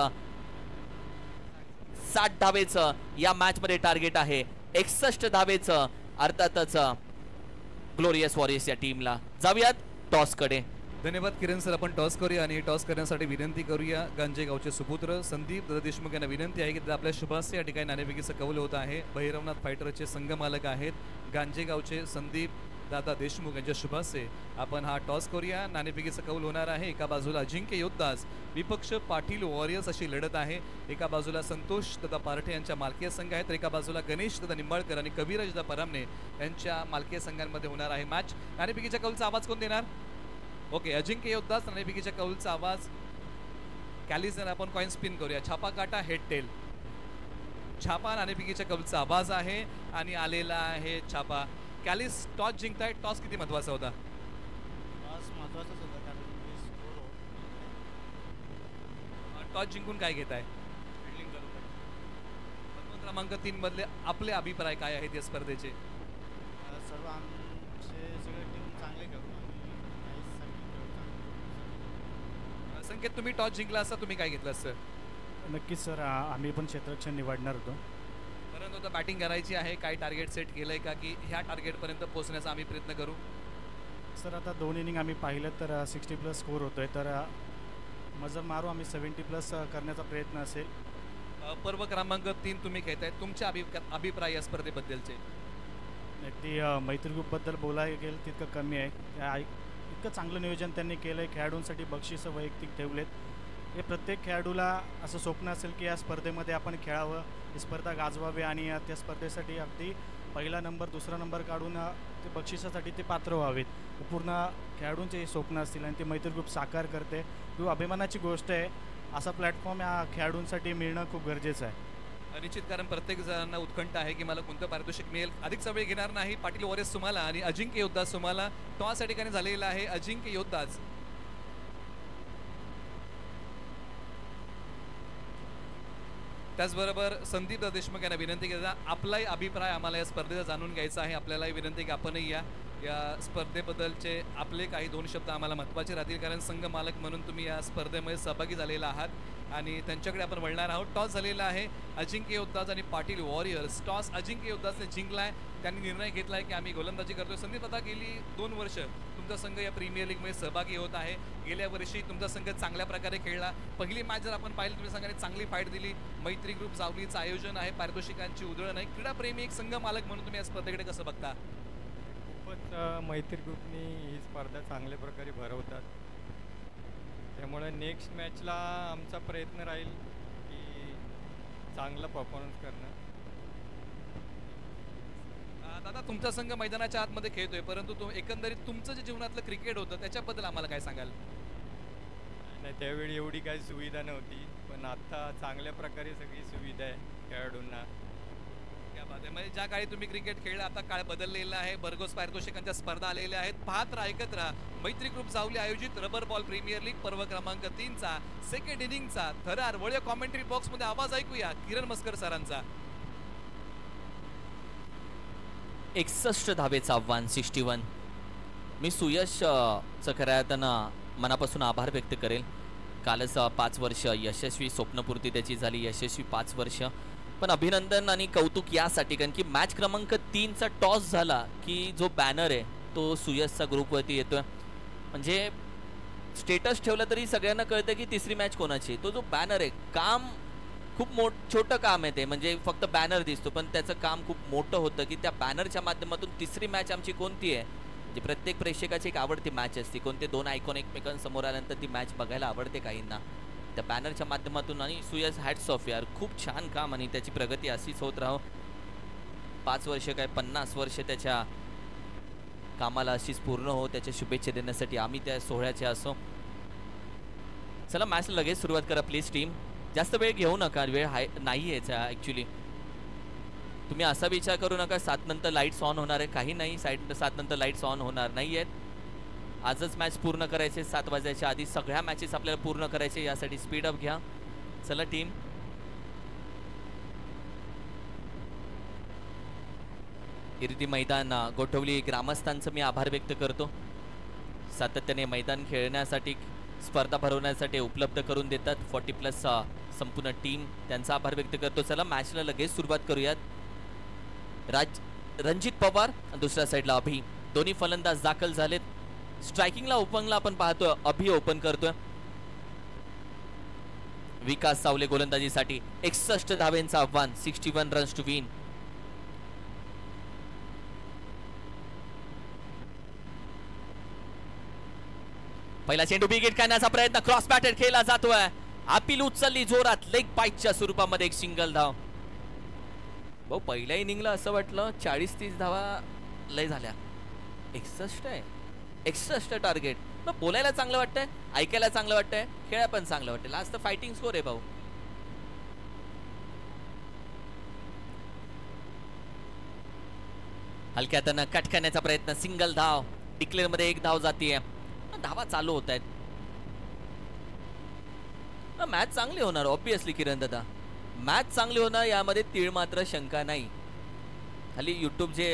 60 धावेचं. या मॅच मध्ये टार्गेट आहे 61 धावेचं अर्थातच ग्लोरियस वॉरियर्स या टीमला. जाऊयात टॉस कडे. धन्यवाद किरण सर. आपण टॉस करूया आणि टॉस करण्यासाठी विनंती करूया गांजे गावचे सुपुत्र संदीप देशमुख यांना विनंती आहे की आपल्या शुभास्ते या ठिकाणी नाणेफेकीचं कौल होत आहे. भैरवनाथ फायटरचे संघमालक आहेत गांजे गावचे संदीप दादा देशमुख यांच्या शुभास्ते आपण हा टॉस करूया. नाणेफेकीचं कौल होणार आहे. एका बाजूला अजिंक्य योद्धास, विपक्ष पाटील वॉरियर्स अशी लढत आहे. एका बाजूला संतोष दादा पारठे यांच्या मालकीय संघ आहेत, तर एका बाजूला गणेश दादा निंबाळकर आणि कविराज दादा परामने यांच्या मालकीय संघांमध्ये होणार आहे मॅच. नाणेफेकीच्या कौलचा आवाज कोण देणार? ओके, अजिंक्य योद्धास नाणेफेकीच्या कौलचा आवाज. कॅलिजन आपण कॉइन स्पिन करूया. छापा काटा, हेड टेल. छापा नाणेफेकीच्या कौलचा आवाज आहे आणि आलेला आहे छापा. Kallis toss जिंकताय. टॉस किती महत्वाचा होता? टॉस महत्वाचाच होता, कारण टॉस जिंकून काय घेताय? फील्डिंग करून. क्रमांक 3 मधले आपले अभिप्राय काय आहेत या स्पर्धेचे? सर्व आमचे सगळे टीम चांगले खेळतो आणि संकेत, तुम्ही टॉस जिंकला असता तुम्ही काय घेतलं असतं? नक्कीच सर, आम्ही पण क्षेत्ररक्षण निवडणार होतो. परंतु आता बॅटिंग करायची आहे, काय टार्गेट सेट केलंय का की ह्या टार्गेटपर्यंत पोहोचण्याचा आम्ही प्रयत्न करू? सर आता 2 इनिंग आम्ही पाहिलं तर 60+ स्कोर होतोय, तर मजल मारू आम्ही 70+ करण्याचा प्रयत्न असेल. पर्व क्रमांक 3 तुम्ही खेळताय, तुमचे अभिप्राय या स्पर्धेबद्दलचे? ती मैत्री ग्रुपबद्दल बोलायला गेलं तितकं कमी आहे. इतकं चांगलं नियोजन त्यांनी केलं आहे. खेळाडूंसाठी बक्षिसं वैयक्तिक ठेवलेत. हे प्रत्येक खेळाडूला असं स्वप्न असेल की या स्पर्धेमध्ये आपण खेळावं, ही स्पर्धा गाजवावी आणि त्या स्पर्धेसाठी अगदी पहिला नंबर, दुसरा नंबर काढून ते बक्षिसासाठी ते पात्र व्हावेत. पूर्ण खेळाडूंचे हे स्वप्न असतील आणि ते मैत्री ग्रुप साकार करते. ही अभिमानाची गोष्ट आहे. असा प्लॅटफॉर्म या खेळाडूंसाठी मिळणं खूप गरजेचं आहे. निश्चित, कारण प्रत्येक जणांना उत्कंठ आहे की मला कोणतं पारितोषिक मिळेल. अधिकचा वेळ घेणार नाही. पाटील वॉरियर्स तुम्हाला आणि अजिंक्य योद्धास तुम्हाला. टॉस या ठिकाणी झालेला आहे अजिंक्य योद्धाच. त्याचबरोबर संदीप देशमुख यांना विनंती केला, आपलाही अभिप्राय आम्हाला या स्पर्धेचा जाणून घ्यायचा आहे. आपल्यालाही विनंती की आपणही या स्पर्धेबद्दलचे आपले काही 2 शब्द आम्हाला महत्त्वाचे राहतील, कारण संघ मालक म्हणून तुम्ही या स्पर्धेमध्ये सहभागी झालेला आहात आणि त्यांच्याकडे आपण वळणार आहोत. टॉस झालेला आहे अजिंक्य योद्धाज आणि पाटील वॉरियर्स. टॉस अजिंक्य योद्धाजने जिंकलाय. त्यांनी निर्णय घेतलाय की आम्ही गोलंदाजी करतोय. संदीप, आता गेली 2 वर्ष तुमचा संघ या प्रीमियर लीगमध्ये सहभागी होत आहे. गेल्या वर्षी तुमचा संघ चांगल्या प्रकारे खेळला. पहिली मॅच जर आपण पाहिली, तुम्ही संघाने चांगली फाईट दिली. मैत्री ग्रुप जावलीचं आयोजन आहे, पारितोषिकांची उधळण आहे. क्रीडाप्रेमी एक संघ मालक म्हणून तुम्ही या स्पर्धेकडे कसं बघता? खूपच मैत्री ग्रुपनी ही स्पर्धा चांगल्या प्रकारे भरवतात. त्यामुळे नेक्स्ट मॅचला आमचा प्रयत्न राहील की चांगला परफॉर्मन्स करणं. दादा, तुमचा संघ मैदानाच्या आतमध्ये खेळतोय, परंतु एकंदरीत तुमचं जे जीवनातलं क्रिकेट होतं त्याच्याबद्दल आम्हाला काय सांगाल? नाही, त्यावेळी एवढी काही सुविधा नव्हती, पण आता चांगल्या प्रकारे सगळी सुविधा आहे खेळाडूंना. क्या बात आहे. म्हणजे ज्या काळी तुम्ही क्रिकेट खेळला, आता काळ बदललेला आहे. भरघोस पारितोषिकांच्या स्पर्धा आलेल्या आहेत. पाहत राहा, ऐकत राहा. मैत्री ग्रुप जावली आयोजित रबर बॉल प्रीमियर लीग पर्व क्रमांक 3चा सेकंड इनिंगचा थरार. वळूया कॉमेंट्री बॉक्समध्ये, आवाज ऐकूया किरण मस्कर सरांचा. 61 धावेचं आव्हान 61. मी सुयशचं खऱ्या अर्थानं मनापासून आभार व्यक्त करेल. कालच 5 वर्ष यशस्वी स्वप्नपूर्ती त्याची झाली, यशस्वी 5 वर्ष. पण अभिनंदन आणि कौतुक यासाठी, कारण की मॅच क्रमांक 3चा टॉस झाला की जो बॅनर आहे तो सुयशचा ग्रुपवरती येतोय. म्हणजे स्टेटस ठेवला तरी सगळ्यांना कळतं की तिसरी मॅच कोणाची. तो जो बॅनर आहे, काम खूप छोटं काम आहे ते, म्हणजे फक्त बॅनर दिसतो, पण त्याचं काम खूप मोठं होतं की त्या बॅनरच्या माध्यमातून तिसरी मॅच आमची कोणती आहे. म्हणजे प्रत्येक प्रेक्षकाची एक आवडती मॅच असते. कोणते 2 आयकॉन एकमेकांसमोर आल्यानंतर ती मॅच बघायला आवडते काहींना. त्या बॅनरच्या माध्यमातून. आणि सुयश, हॅट्स ऑफ यार, खूप छान काम आणि त्याची प्रगती अशीच होत राहो. 5 वर्ष काय 50 वर्ष त्याच्या कामाला अशीच पूर्ण हो. त्याच्या शुभेच्छा देण्यासाठी आम्ही त्या सोहळ्याचे असो. चला, मॅचला लगेच सुरुवात करा प्लीज टीम. जास्त वेळ घेऊ नका, वेळ नाही आहे ॲक्च्युली. तुम्ही असा विचार करू नका 7 नंतर लाईट्स ऑन होणार आहे. काही नाही, 7 नंतर लाईट्स ऑन होणार नाही आहेत. आजच मॅच पूर्ण करायचे. 7 वाजायच्या आधी सगळ्या मॅचेस आपल्याला पूर्ण करायचे, यासाठी स्पीडअप घ्या. चला टीम. इर्दी मैदान गोठवली ग्रामस्थांचं मी आभार व्यक्त करतो. सातत्याने मैदान खेळण्यासाठी, स्पर्धा भरवण्यासाठी उपलब्ध करून देतात. 40+ संपूर्ण टीम, त्यांचा आभार व्यक्त करतो. चला, मॅचला लगेच सुरुवात करूयात. रणजित पवार दुसऱ्या साईडला अभि, दोन्ही फलंदाज दाखल झालेत. स्ट्रायकिंगला ओपनला आपण पाहतोय अभि ओपन करतोय. विकास सावले गोलंदाजीसाठी. 61 धावेंचं आव्हान, 61 रन्स टू विन. पहिला चेंडू बिगेट करण्याचा प्रयत्न, क्रॉस बॅटेड खेळला जातोय. अपील उचलली जोरात, लेग बाईटच्या स्वरूपामध्ये एक सिंगल धाव. भाऊ, पहिल्या इनिंगला असं वाटलं 40-30 धावा लय झाल्या. 61 आहे, 61 टार्गेट. मग बोलायला चांगलं वाटतंय, ऐकायला चांगलं वाटतंय, खेळायला पण चांगलं वाटतंय. लास्ट फायटिंग स्कोर आहे भाऊ. हलक्या हातानं कट करण्याचा प्रयत्न, सिंगल धाव. डिक्लेअर मध्ये 1 धाव जातीये. धावा चालू होत आहेत. मॅच चांगली होणार ऑब्विसली किरण दादा, मॅच चांगली होणार, यामध्ये तीळ मात्र शंका नाही. खाली यूट्यूब जे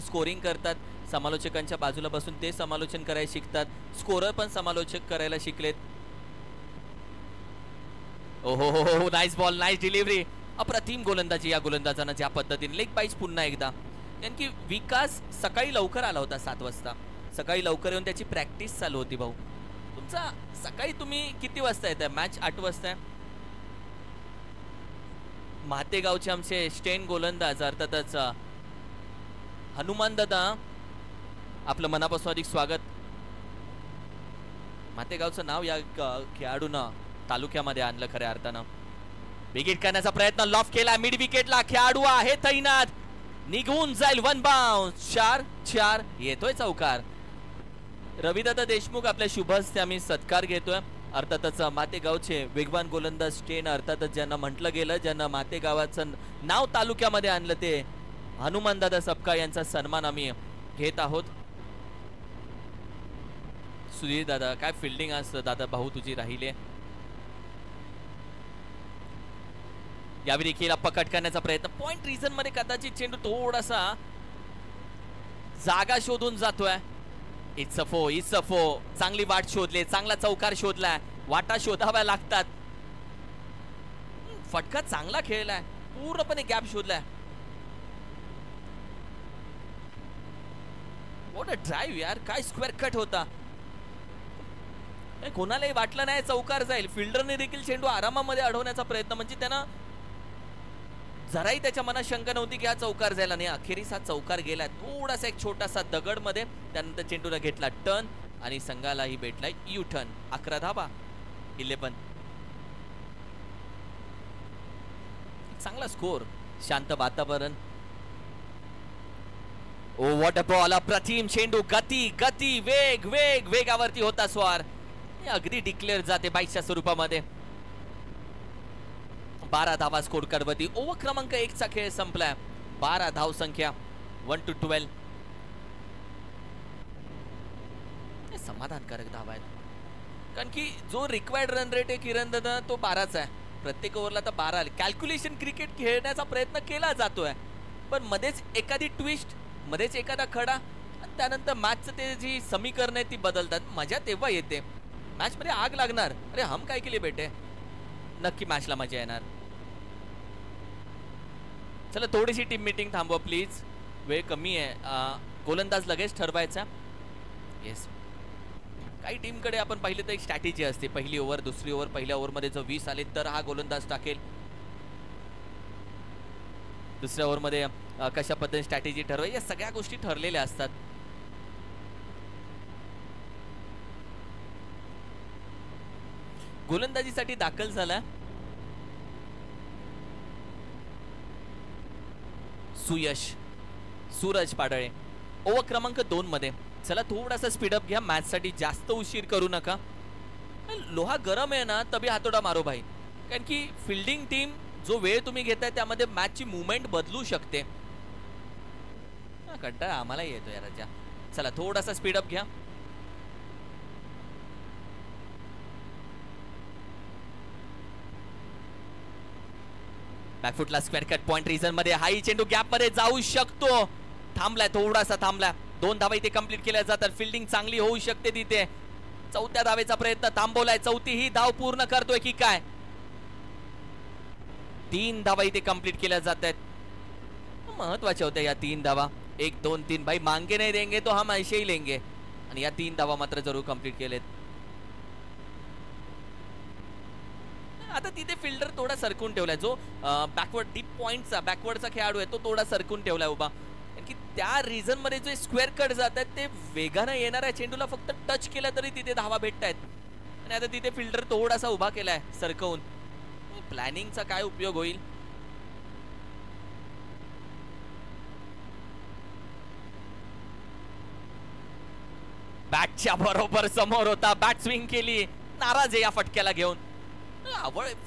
स्कोरिंग करतात समालोचकांच्या बाजूला बसून ते समालोचन करायला शिकतात. स्कोरर पण समालोचक करायला शिकलेत. ओहो हो हो, नाईस बॉल, नाईस डिलिव्हरी. अप्रतिम गोलंदाजी या गोलंदाजानं ज्या पद्धतीने. लेग बाईज पुन्हा एकदा. कारण की विकास सकाळी लवकर आला होता 7 वाजता. सकाळी लवकर येऊन त्याची प्रॅक्टिस चालू होती. भाऊ तुमचा सकाळी तुम्ही किती वाजता येताय? मॅच 8 वाजता आहे. मातेगावचे आमचे स्टेन गोलंदाज अर्थातच हनुमान दादा, आपलं मनापासून अधिक स्वागत. मातेगावचं नाव या खेळाडूनं तालुक्यामध्ये आणलं खऱ्या अर्थानं. विकेट करण्याचा प्रयत्न लॉफ केला मिड विकेटला. खेळाडू आहे तैनात, निघून जाईल. 1 बाउन्स. 4-4 येतोय चौकार. रविदादा देशमुख आपल्या शुभ हस्ते आम्ही सत्कार घेतोय. अर्थातच मातेगावचे वेगवान गोलंदाज स्टेन, अर्थातच ज्यांना म्हटलं गेलं, ज्यांना मातेगावाचं नाव तालुक्यामध्ये आणलं, ते हनुमानदादा सपकाळ यांचा सन्मान आम्ही घेत आहोत. सुधीर दादा, काय फिल्डिंग असतं दादा भाऊ तुझी राहिले. यावेळी केला पकड करण्याचा प्रयत्न. पॉइंट रिजन मध्ये कदाचित चेंडू थोडासा जागा शोधून जातोय. इट्स अ फो. चांगली वाट शोधले, चांगला चौकार शोधलाय. वाटा शोधाव्या लागतात. फटका चांगला खेळलाय, पूर्णपणे गॅप शोधलाय. व्हॉट अ ड्राइव्ह यार, काय स्क्वेअर कट होता. कोणालाही वाटलं नाही चौकार जाईल. फिल्डरने देखील चेंडू आरामामध्ये अडवण्याचा प्रयत्न, म्हणजे त्यानं जराही त्याच्या मनात शंका नव्हती की हा चौकार जायला नाही. अखेरीस हा चौकार गेलाय. थोडासा एक छोटासा दगड मध्ये, त्यानंतर चेंडूने घेतला टर्न आणि संघालाही भेटलाय यू टर्न. 11 धावा 11. चांगला स्कोर, शांत वातावरण. ओ व्हॉट अ बॉल. अप्रतिम चेंडू. गती वेगावरती होता स्वार. अगदी डिक्लेअर जाते बाईकच्या स्वरूपामध्ये. 12 धावा स्कोर करवती. ओव्हर क्रमांक 1 चा खेळ संपलाय. 12 धाव संख्या. 1-12. समाधानकारक धावा आहेत, कारण की जो रिक्वायर्ड रन रेट आहे किरण दादा तो 12चा आहे. प्रत्येक ओव्हरला तर 12 आले. कॅल्क्युलेशन क्रिकेट खेळण्याचा प्रयत्न केला जातोय, पण मध्येच एखादी ट्विस्ट, मध्येच एखादा खडा, आणि त्यानंतर मॅचचं ते जी समीकरण आहे ती बदलतात. मजा तेव्हा येते. मॅच मध्ये आग लागणार. अरे हम काय केले बेटे, नक्की मॅचला मजा येणार. चला थोडीशी टीम मीटिंग थांबवा प्लीज, वेळ कमी आहे. गोलंदाज लगेच ठरवायचा. येस, काही टीमकडे आपण पाहिलं तर एक स्ट्रॅटेजी असते. पहिली ओव्हर, दुसरी ओव्हर. पहिल्या ओव्हरमध्ये जर 20 आले तर हा गोलंदाज टाकेल. दुसऱ्या ओव्हरमध्ये कशा पद्धतीने स्ट्रॅटेजी ठरवायची, या सगळ्या गोष्टी ठरलेल्या असतात. गोलंदाजीसाठी दाखल झाला सूरज पाडळे, ओव्हर क्रमांक 2 मध्ये. चला थोडासा स्पीडअप घ्या, मॅच साठी जास्त उशीर करू नका. लोहा गरम आहे ना, तभी हातोडा मारो भाई, कारण की फिल्डिंग टीम जो वेळ तुम्ही घेताय त्यामध्ये मॅचची मुवमेंट बदलू शकते. कंटाळा आम्हाला येतो यार राजा. चला थोडासा स्पीडअप घ्या. बॅकफुटला स्क्वेअर कट पॉइंट रिजन मध्ये. हाई चेंडू गॅप मध्ये जाऊ शकतो. थांबलाय, थोडासा थांबलाय. 2 धावा इथे कंप्लीट केल्या जातात. फिल्डिंग चांगली होऊ शकते तिथे. 4थ्या धावेचा प्रयत्न थांबवलाय. 4थी ही धाव पूर्ण करतोय की काय. 3 धावा इथे कंप्लीट केल्या जात आहेत. महत्वाच्या होत्या या 3 धावा. 1 2 3 भाई, मांगे नहीं देंगे तो हम ऐसे ही लेंगे. आणि या 3 धावा मात्र जरूर कंप्लीट केलेत. आता तिथे फिल्डर थोडा सरकून ठेवलाय. जो बॅकवर्ड डीप पॉइंटचा बॅकवर्डचा खेळाडू आहे तो थोडा सरकून ठेवलाय उभा, की त्या रिजन मध्ये जे स्क्वेअर कट जात आहेत ते वेगानं येणाऱ्या चेंडूला फक्त टच केला तरी तिथे धावा भेटतायत. आणि आता तिथे फिल्डर थोडासा उभा केलाय सरकवून. प्लॅनिंगचा काय उपयोग होईल. बॅटच्या बरोबर समोर होता, बॅट स्विंग केली. नाराज आहे या फटक्याला घेऊन.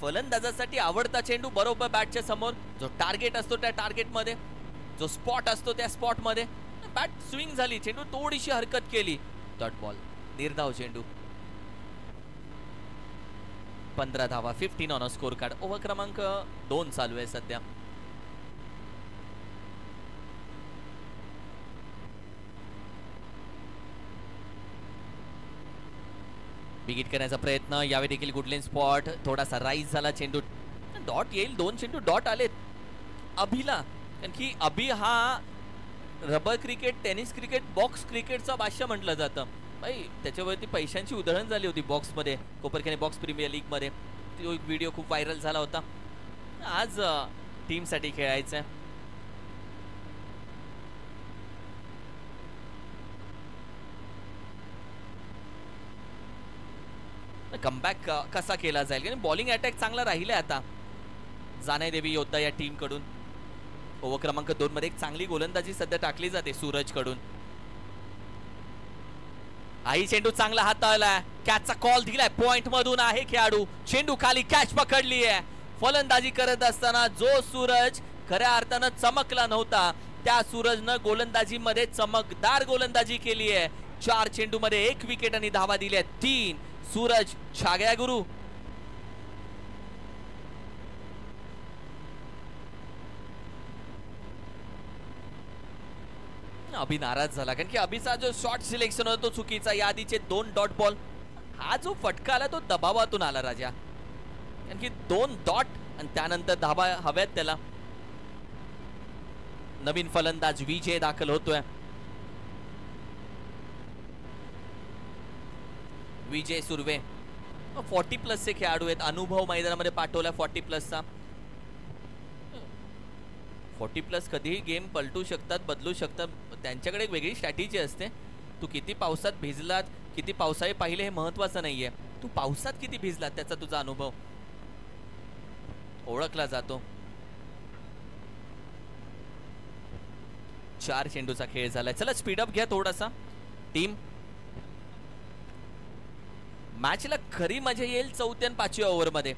फलंदाजासाठी आवडता चेंडू बरोबर बॅटच्या समोर. जो टार्गेट असतो त्या टार्गेट मध्ये, जो स्पॉट असतो त्या स्पॉट मध्ये बॅट स्विंग झाली. चेंडू थोडीशी हरकत केली. डॉट बॉल, निर्धाव चेंडू. 15 धावा, 15 ऑन स्कोर कार्ड. ओव्हर क्रमांक 2 चालू आहे सध्या. विकेट करण्याचा प्रयत्न, यावेळी देखील गुडलेन स्पॉट, थोडासा राईज झाला, चेंडू डॉट येईल, 2 चेंडू डॉट आलेत अभिला, कारण की अभि हा rubber cricket, tennis cricket, box क्रिकेटचा बादशाह म्हटलं जातं भाई. त्याच्यावरती पैशांची उधळण झाली होती बॉक्समध्ये, कोपरखैरणे बॉक्स प्रीमियर लीगमध्ये. तो एक व्हिडिओ खूप व्हायरल झाला होता. आज टीमसाठी खेळायचं आहे. कमबॅक कसा केला जाईल, कारण बॉलिंग अटॅक चांगला राहिलाय आता जानाई देवी योद्धा या टीम कडून. ओव्हर क्रमांक 2 मध्ये एक चांगली गोलंदाजी सध्या टाकली जाते सूरज कडून. आई चेंडू चांगला हाताळलाय, कॅचचा कॉल दिलाय, पॉइंट मधून आहे खेळाडू, चेंडू खाली कॅच पकडली आहे. फलंदाजी करत असताना जो सूरज खऱ्या अर्थानं चमकला नव्हता, त्या सूरजनं गोलंदाजीमध्ये चमकदार गोलंदाजी केली आहे. 4 चेंडूमध्ये 1 विकेट आणि धावा दिल्या 3. सूरज छागया गुरु. अभि नाराज झाला, कारण की अभिचा जो शॉट सिलेक्शन होता तो चुकीचा. या आधीचे 2 डॉट बॉल, हा जो फटका आला तो दबावातून आला राजा, कारण की 2 डॉट आणि त्यानंतर धावा हव्यात त्याला. नवीन फलंदाज विजय दाखल होतोय. विजय सुर्वे 40+ चे खेळाडू आहेत, अनुभव मैदानामध्ये पाठवला 40+चा. 40+ कधीही गेम पलटू शकतात, बदलू शकतात, त्यांच्याकडे एक वेगळी स्ट्रॅटेजी असते. तू किती पावसात भिजलात, किती पावसाळे पाहिले हे महत्वाचं नाहीये, तू पावसात किती भिजलात त्याचा तुझा अनुभव ओळखला जातो. 4 चेंडूचा खेळ झालाय. चला स्पीडअप घ्या थोडासा टीम. मॅचला खरी मजा येईल 4थ्या आणि 5व्या ओव्हरमध्ये,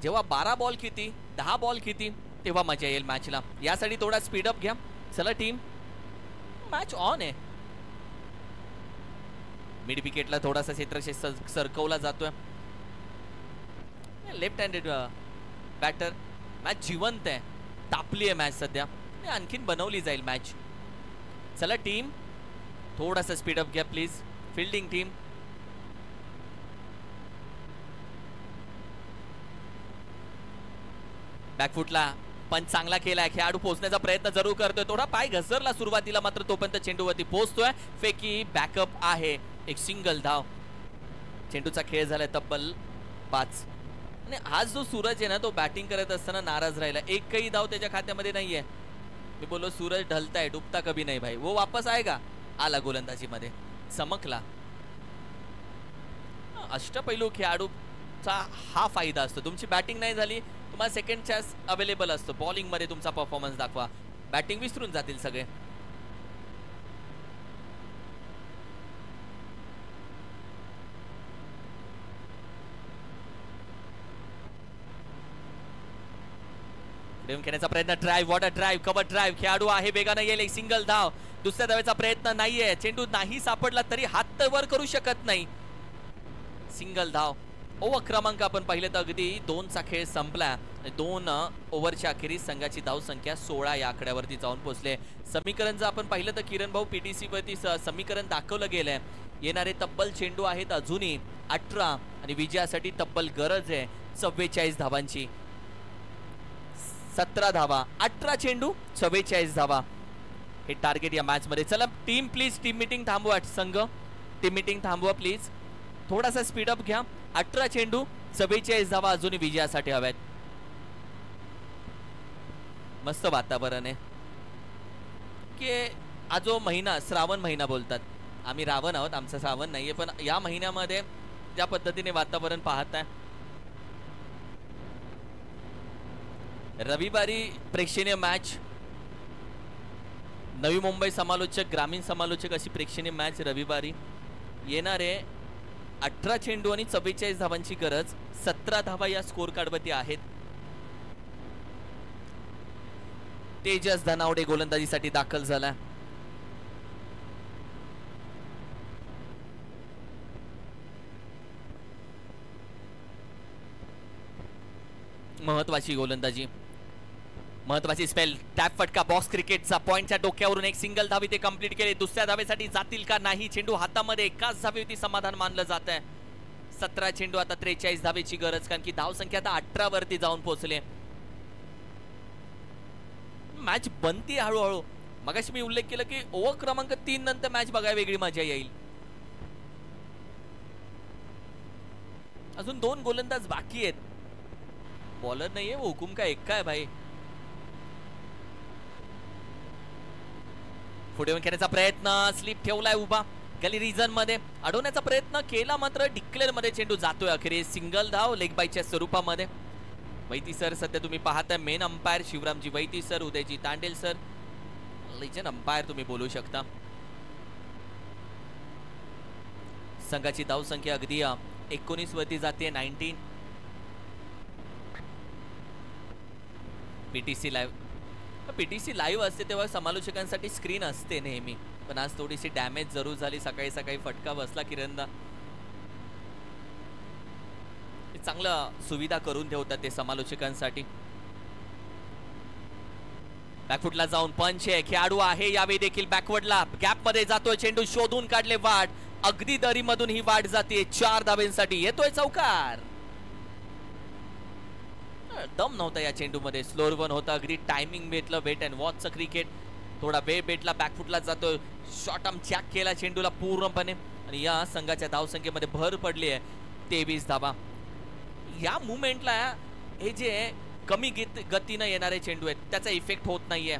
जेव्हा 12 बॉल किती 10 बॉल किती तेव्हा मजा येईल मॅचला. यासाठी थोडा स्पीडअप घ्या. चला टीम, मॅच ऑन आहे. मिड विकेटला थोडासा क्षेत्रक्षेत्र सरकवला जातोय. Left handed batter. मॅच जिवंत आहे, तापली आहे मॅच सध्या, आणखीन बनवली जाईल मॅच. चला टीम, थोडासा स्पीडअप घ्या प्लीज. फिल्डिंग टीम, बॅकफुटला पण चांगला केलाय, खेळाडू पोहोचण्याचा प्रयत्न जरूर करतोय, थोडा पाय घसरला सुरुवातीला, मात्र तोपर्यंत चेंडूवरती पोहोचतोय. फेकी बॅकअप आहे, एक सिंगल धाव. चेंडूचा खेळ झालाय तब्बल 5. आणि आज जो सूरज आहे ना, तो बॅटिंग करत असताना नाराज राहिला, एकही धाव त्याच्या खात्यामध्ये नाहीये. मी बोललो सूरज ढलताय, डुबता कभी नाही भाई, वो वापस आएगा. आला गोलंदाजीमध्ये, चमकला. अष्टपैलू खेळाडूचा हा फायदा असतो. तुमची बॅटिंग नाही झाली, तुम्हाला सेकंड चान्स अवेलेबल असतो. बॉलिंग मध्ये तुमचा परफॉर्मन्स दाखवा, बॅटिंग विसरून जातील सगळे. खेळण्याचा प्रयत्न, drive, water drive, cover drive, खेळाडू आहे, वेगाने येईल, एक सिंगल धाव. दुसऱ्या धावेचा प्रयत्न नाहीये, चेंडू नाही सापडला तरी हात वर करू शकत नाही, सिंगल धाव. ओव्हर क्रमांक आपण पाहिलं तर अगदी 2चा खेळ संपला. 2 ओव्हरच्या अखेरीस संघाची धाव संख्या 16 या आकड्यावरती जाऊन पोहोचले. समीकरण जर आपण पाहिलं तर किरण भाऊ पीटीसी वरती समीकरण दाखवलं गेलंय. येणारे तब्बल चेंडू आहेत अजूनही 18 आणि विजयासाठी तब्बल गरज आहे 44 धावांची. 17 धावा, 18 चेंडू, 44 धावा, हे टार्गेट या मॅच मध्ये. चला टीम प्लीज, टीम मीटिंग थांबवा, संघ टीम मीटिंग थांबवा प्लीज, थोडासा स्पीडअप घ्या. 18 चेंडू, 44 धावा अजूनही विजयासाठी हव्यात. मस्त वातावरण आहे की हा जो महिना श्रावण महिना बोलतात, आम्ही रावण आहोत, आमचं श्रावण नाहीये, पण या महिन्यामध्ये ज्या पद्धतीने वातावरण पाहताय, रविवारी प्रेक्षणीय मॅच, नवी मुंबई समालोचक, ग्रामीण समालोचक अशी प्रेक्षणीय मॅच रविवारी. येणारे 18 चेंडू आणि 44 धावांची गरज, 17 धावा या स्कोर कार्डवरती आहेत. तेजस धनावडे गोलंदाजीसाठी दाखल झाला. महत्वाची गोलंदाजी, महत्वाची स्पेल, टॅप फटका, बॉक्स क्रिकेटचा, पॉइंटच्या डोक्यावरून एक सिंगल धावी ते कंप्लीट केले. दुसऱ्या धावेसाठी जातील का नाही, चेंडू हातामध्ये, एकाच धावेवरती समाधान मानलं जात आहे. 17 चेंडू, आता 43 धावेची गरज, कारण की धाव संख्या आता 18 वरती जाऊन पोहोचले. मॅच बनती हळूहळू. मगाशी मी उल्लेख केला की ओव्हर क्रमांक 3 नंतर मॅच बघायला वेगळी मजा येईल. अजून 2 गोलंदाज बाकी आहेत. बॉलर नाहीये, हुकुम का एक काय भाई. पुढे खेळण्याचा प्रयत्न, स्लिप ठेवलाय उभा गली रिजन मध्ये, अडवण्याचा प्रयत्न केला, मात्र डिक्लेअर मध्ये चेंडू जातोय. अखेरीस सिंगल धाव लेग बायच्या स्वरूपामध्ये. वैती सर सध्या तुम्ही पाहताय मेन अंपायर शिवरामजी वैती sir, Udayji Tandel sir legend umpire तुम्ही बोलू शकता. संघाची धाव संख्या अगदी 19 वरती जाते. 19. पीटीसी लाईव्ह असते तेव्हा समालोचकांसाठी स्क्रीन असते नेहमी, पण आज थोडीशी डॅमेज जरूर झाली. सकाळी सकाळी फटका बसला किरणदा. चांगलं सुविधा करून ठेवतात ते समालोचकांसाठी. बॅकफुटला जाऊन पंच आहे, खेळाडू आहे यावेळी देखील बॅकवर्डला गॅप मध्ये जातोय. चेंडू शोधून काढले वाट, अगदी दरीमधून ही वाट जाते. 4 धावेंसाठी येतोय चौकार. दम नव्हता या चेंडू मध्ये. स्लोअर वन होता, अगदी टायमिंग भेटलं. वेट अँड वॉचचं क्रिकेट. थोडा वेळ भेटला, बॅकफुटला जातोय. शॉर्ट आर्म चॅक केला चेंडूला पूर्णपणे, आणि या संघाच्या धावसंख्येमध्ये भर पडली आहे. 23 धावा. या मुवमेंटला हे जे कमी गतीनं येणारे चेंडू आहेत त्याचा इफेक्ट होत नाहीये.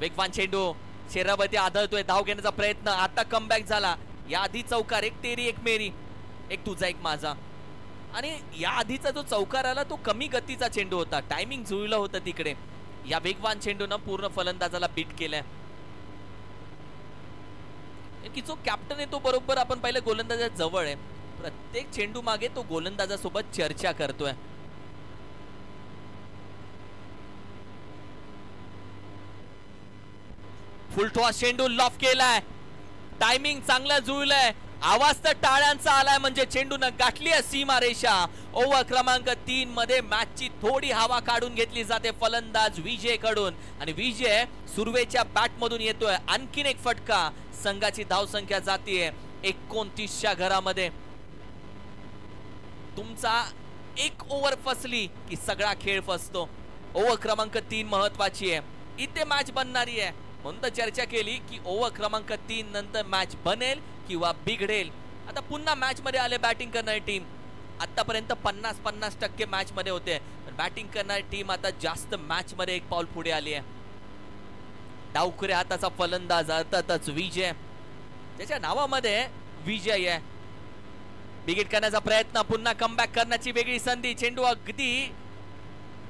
वेगवान चेंडू शरीरावरती आदळतोय. धाव घेण्याचा प्रयत्न, आता कमबॅक झाला. या आधी चौकार, एक तेरी एक मेरी, एक तुझा एक माझा. आणि या आधीचा जो चौकार आला तो कमी गतीचा चेंडू होता, टायमिंग जुळलं होतं तिकडे. या वेगवान चेंडूनं पूर्ण फलंदाजाला बीट केलंय. की जो कॅप्टन आहे तो बरोबर आपण पाहिलं गोलंदाजा जवळ आहे. प्रत्येक चेंडू मागे तो गोलंदाजासोबत चर्चा करतोय. फुल टॉस चेंडू लॉफ केलाय. टायमिंग चांगला जुळलाय. आवाज तर टाळ्यांचा आलाय, म्हणजे चेंडूनं गाठली आहे सीमा रेषा. ओव्हर क्रमांक 3 मध्ये मॅचची थोडी हवा काढून घेतली जाते फलंदाज विजय कडून, आणि विजय सुरवेच्या बॅट मधून येतोय. आणखीन एक फटका. संघाची धावसंख्या जातीये 29च्या घरामध्ये. तुमचा एक ओव्हर फसली की सगळा खेळ फसतो. ओव्हर क्रमांक 3 महत्वाची आहे. इथे मॅच बनणारी आहे, म्हणून तर चर्चा केली की ओव्हर क्रमांक 3 नंतर मॅच बनेल किंवा बिघडेल. आता पुन्हा मॅच मध्ये आले बॅटिंग करणारी टीम. आतापर्यंत 50-50% मॅच मध्ये होते, पण बॅटिंग करणारी टीम आता जास्त मॅच मध्ये एक पाऊल पुढे आली आहे. डावखुऱ्या हाताचा फलंदाज अर्थातच विजय, त्याच्या नावामध्ये विजय आहे. बिगिट करण्याचा प्रयत्न, पुन्हा कमबॅक करण्याची वेगळी संधी. चेंडू अगदी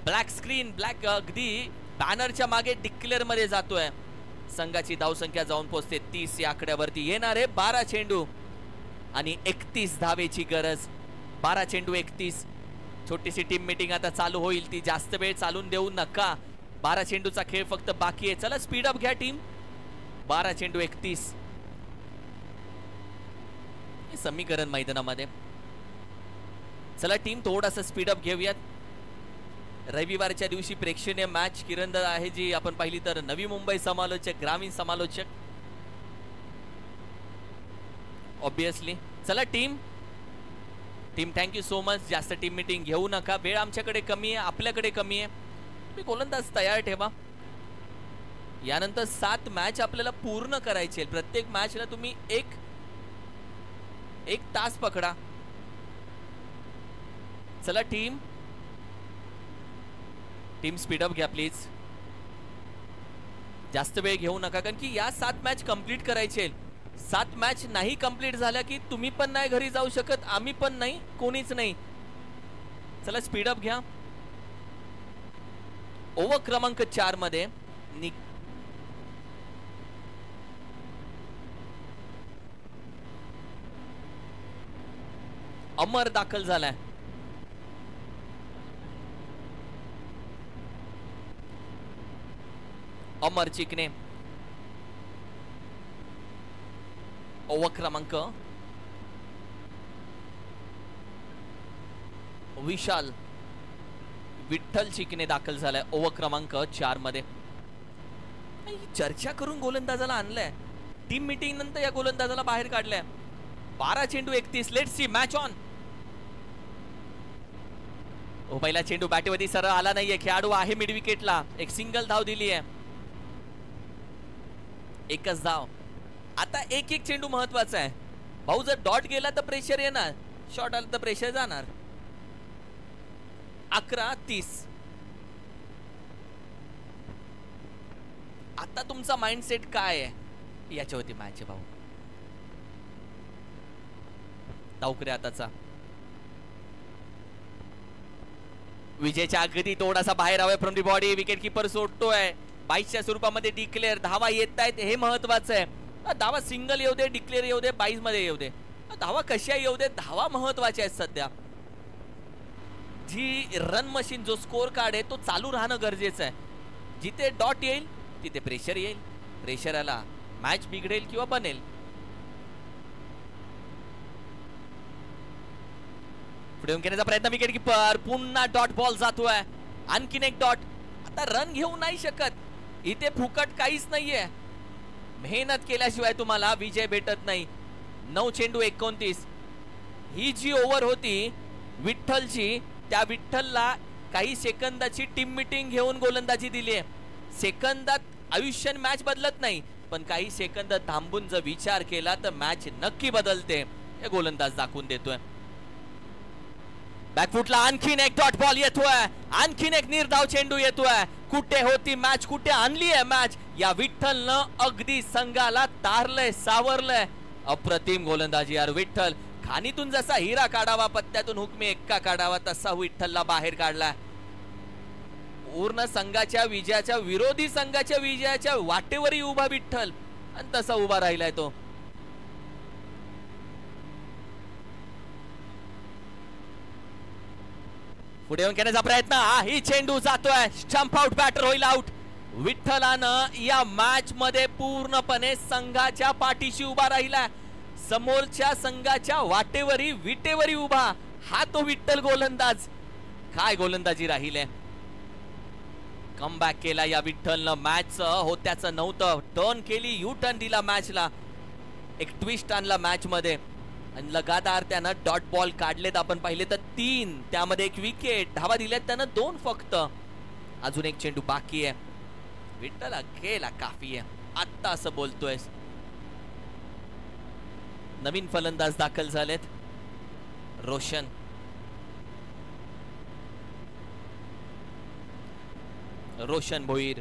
ब्लॅक स्क्रीन, ब्लॅक अगदी बॅनरच्या मागे डिक्लेअर मध्ये जातोय. संघाची धावसंख्या जाऊन पोहोचते 30 या आकड्यावरती. येणारे 12 चेंडू आणि 31 धावेची गरज. 12 चेंडू 31. छोटीशी टीम मीटिंग आता चालू होईल, ती जास्त वेळ चालून देऊ नका. 12 चेंडूचा खेळ फक्त बाकी आहे. चला स्पीड अप घ्या टीम. 12 चेंडू 31 समीकरण मैदानामध्ये. चला टीम थोडासा स्पीड अप घेऊयात. रविवारच्या दिवशी प्रेक्षणीय मॅच किरणदार आहे जी आपण पाहिली तर नवी मुंबई समालोचक, ग्रामीण समालोचक ऑब्विसली. चला टीम थँक्यू सो मच. जास्त टीम मीटिंग घेऊ नका, वेळ आमच्याकडे कमी आहे, आपल्याकडे कमी आहे. तुम्ही गोलंदाज तयार ठेवा. यानंतर 7 मॅच आपल्याला पूर्ण करायचे. प्रत्येक मॅचला तुम्ही एक तास पकडा. चला टीम स्पीडअप घ्या प्लीज. जास्त वेळ घेऊ नका, कारण की या 7 मॅच कंप्लीट करायचे. 7 मॅच नाही कंप्लीट झाल्या की तुम्ही पण नाही घरी जाऊ शकत, आम्ही पण नाही, कोणीच नाही. चला स्पीडअप घ्या. ओव्हर क्रमांक 4 मध्ये अमर दाखल झालाय. अमर चिकने ओव्हर क्रमांक. विशाल विठ्ठल चिकने दाखल झालाय ओव्हर क्रमांक 4 मध्ये. चर्चा करून गोलंदाजाला आणलंय. टीम मीटिंग नंतर या गोलंदाजाला बाहेर काढलंय. 12 चेंडू 31. Let's see match on. पहिला चेंडू बॅटवरती सरळ आला नाहीये. खेळाडू आहे मिड विकेटला. एक सिंगल धाव दिली आहे. एकच धाव. आता एक एक चेंडू महत्वाचा आहे भाऊ. जर डॉट गेला तर प्रेशर येणार, शॉट आला तर प्रेशर जाणार. 11:30. आता तुमचा माइंडसेट काय आहे याच्यावरती मॅच आहे भाऊ. तावकरे आताचा विजयच्या अगदी थोडासा बाहेर हवाय from the body. Wicket keeper सोडतोय. 22च्या स्वरूपामध्ये डिक्लेअर. धावा येत आहेत हे महत्वाचं आहे. धावा सिंगल येऊ दे, डिक्लेअर येऊ दे, 22 मध्ये येऊ दे, धावा कशा येऊ दे, धावा महत्वाच्या आहेत. सध्या जी रन मशीन, जो स्कोर कार्ड आहे तो चालू राहणं गरजेचं आहे. जिथे डॉट येईल तिथे प्रेशर येईल. प्रेशर आला मॅच बिघडेल किंवा बनेल. पुढे घेण्याचा प्रयत्न विकेट किपर. पुन्हा डॉट बॉल जातोय. आणखीन एक डॉट. आता रन घेऊ नाही शकत. इथे फुकट काहीच नाहीये. मेहनत केल्याशिवाय तुम्हाला विजय भेटत नाही. 9 चेंडू 29. ही जी ओव्हर होती विठ्ठलची, त्या विठ्ठलला काही सेकंदाची टीम मीटिंग घेऊन गोलंदाजी दिली आहे. सेकंदात आयुष्य मॅच बदलत नाही, पण काही सेकंद थांबून जर विचार केला तर मॅच नक्की बदलते. हे गोलंदाज दाखवून देतोय. बॅकफुटला आणखीन एक डॉट बॉल येतोय. आणखीन एक निर्धाव चेंडू येतोय. कुठे होती मॅच, कुठे आणली आहे मॅच. या विठ्ठलनं अगदी संघाला तारलंय, सावरलंय. अप्रतिम गोलंदाजी यार. विठ्ठल खाणीतून जसा हिरा काढावा, पत्त्यातून हुकमी एक्का काढावा, तसा विठ्ठलला बाहेर काढला. पूर्ण संघाच्या विजयाच्या, विरोधी संघाच्या विजयाच्या वाटेवरही उभा विठ्ठल, आणि तसा उभा राहिलाय तो. पुढे येऊन घेण्याचा प्रयत्न. ही चेंडू जातोय. Stump out. बॅटर होईल आउट. विठ्ठलानं या मॅच मध्ये पूर्णपणे संघाच्या पाठीशी उभा राहिला. समोरच्या संघाच्या वाटेवरी, विटेवरी उभा हा तो विठ्ठल गोलंदाज. काय गोलंदाजी राहिले. कमबॅक केला या विठ्ठलनं. मॅच होत्याचं नव्हतं, टर्न केली, यू टर्न दिला मॅचला. एक ट्विस्ट आणला मॅच मध्ये, आणि लगातार त्यानं डॉट बॉल काढलेत. आपण पाहिले तर 3, त्यामध्ये एक विकेट. धावा दिल्यात त्यानं 2 फक्त. अजून एक चेंडू बाकी आहे. विठ्ठल खेळला काफी आहे आता असं बोलतोय. नवीन फलंदाज दाखल झालेत. रोशन, रोशन भोईर.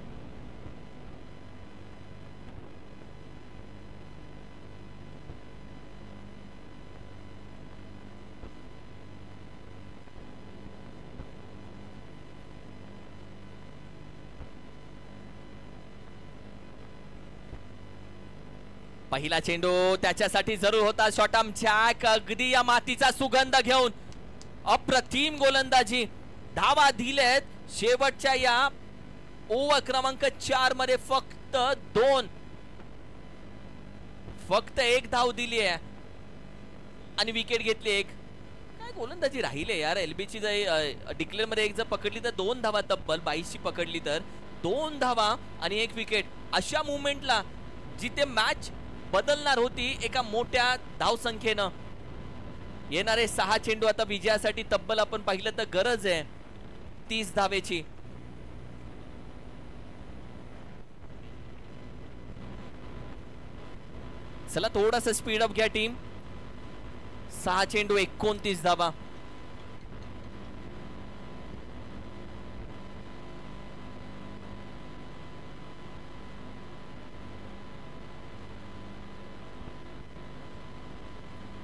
पहिला चेंडू त्याच्यासाठी जरूर होता. शॉटम जॅक अगदी या मातीचा सुगंध घेऊन. अप्रतिम गोलंदाजी. धावा दिलेत शेवटच्या या ओव्हर क्रमांक 4 मध्ये. फक्त एक धाव दिली आहे आणि विकेट घेतली एक. काय गोलंदाजी राहिले यार. एलबीची जर डिक्लेअर मध्ये एक जर पकडली तर 2 धावा तब्बल. 22ची पकडली तर 2 धावा आणि 1 विकेट. अशा मुवमेंटला जिथे मॅच बदलणार होती एका मोठ्या धावसंख्येनं. येणारे 6 चेंडू आता विजयासाठी तब्बल आपण पाहिलं तर गरज आहे 30 धावेची. चला थोडासा स्पीड अप घ्या टीम. 6 चेंडू 29 धावा.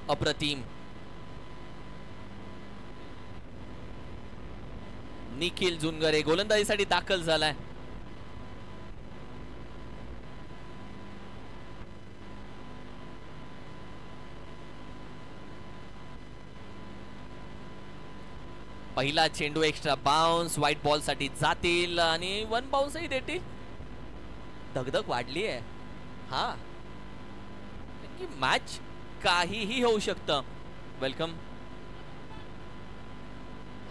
अप्रतिम. निखिल जुनगरे गोलंदाजीसाठी दाखल झालाय. पहिला चेंडू एक्स्ट्रा बाउन्स. व्हाईट बॉल साठी जातील आणि 1 बाउन्सही देतील. धगधग वाढली आहे. हा मॅच काहीही होऊ शकतं. वेलकम.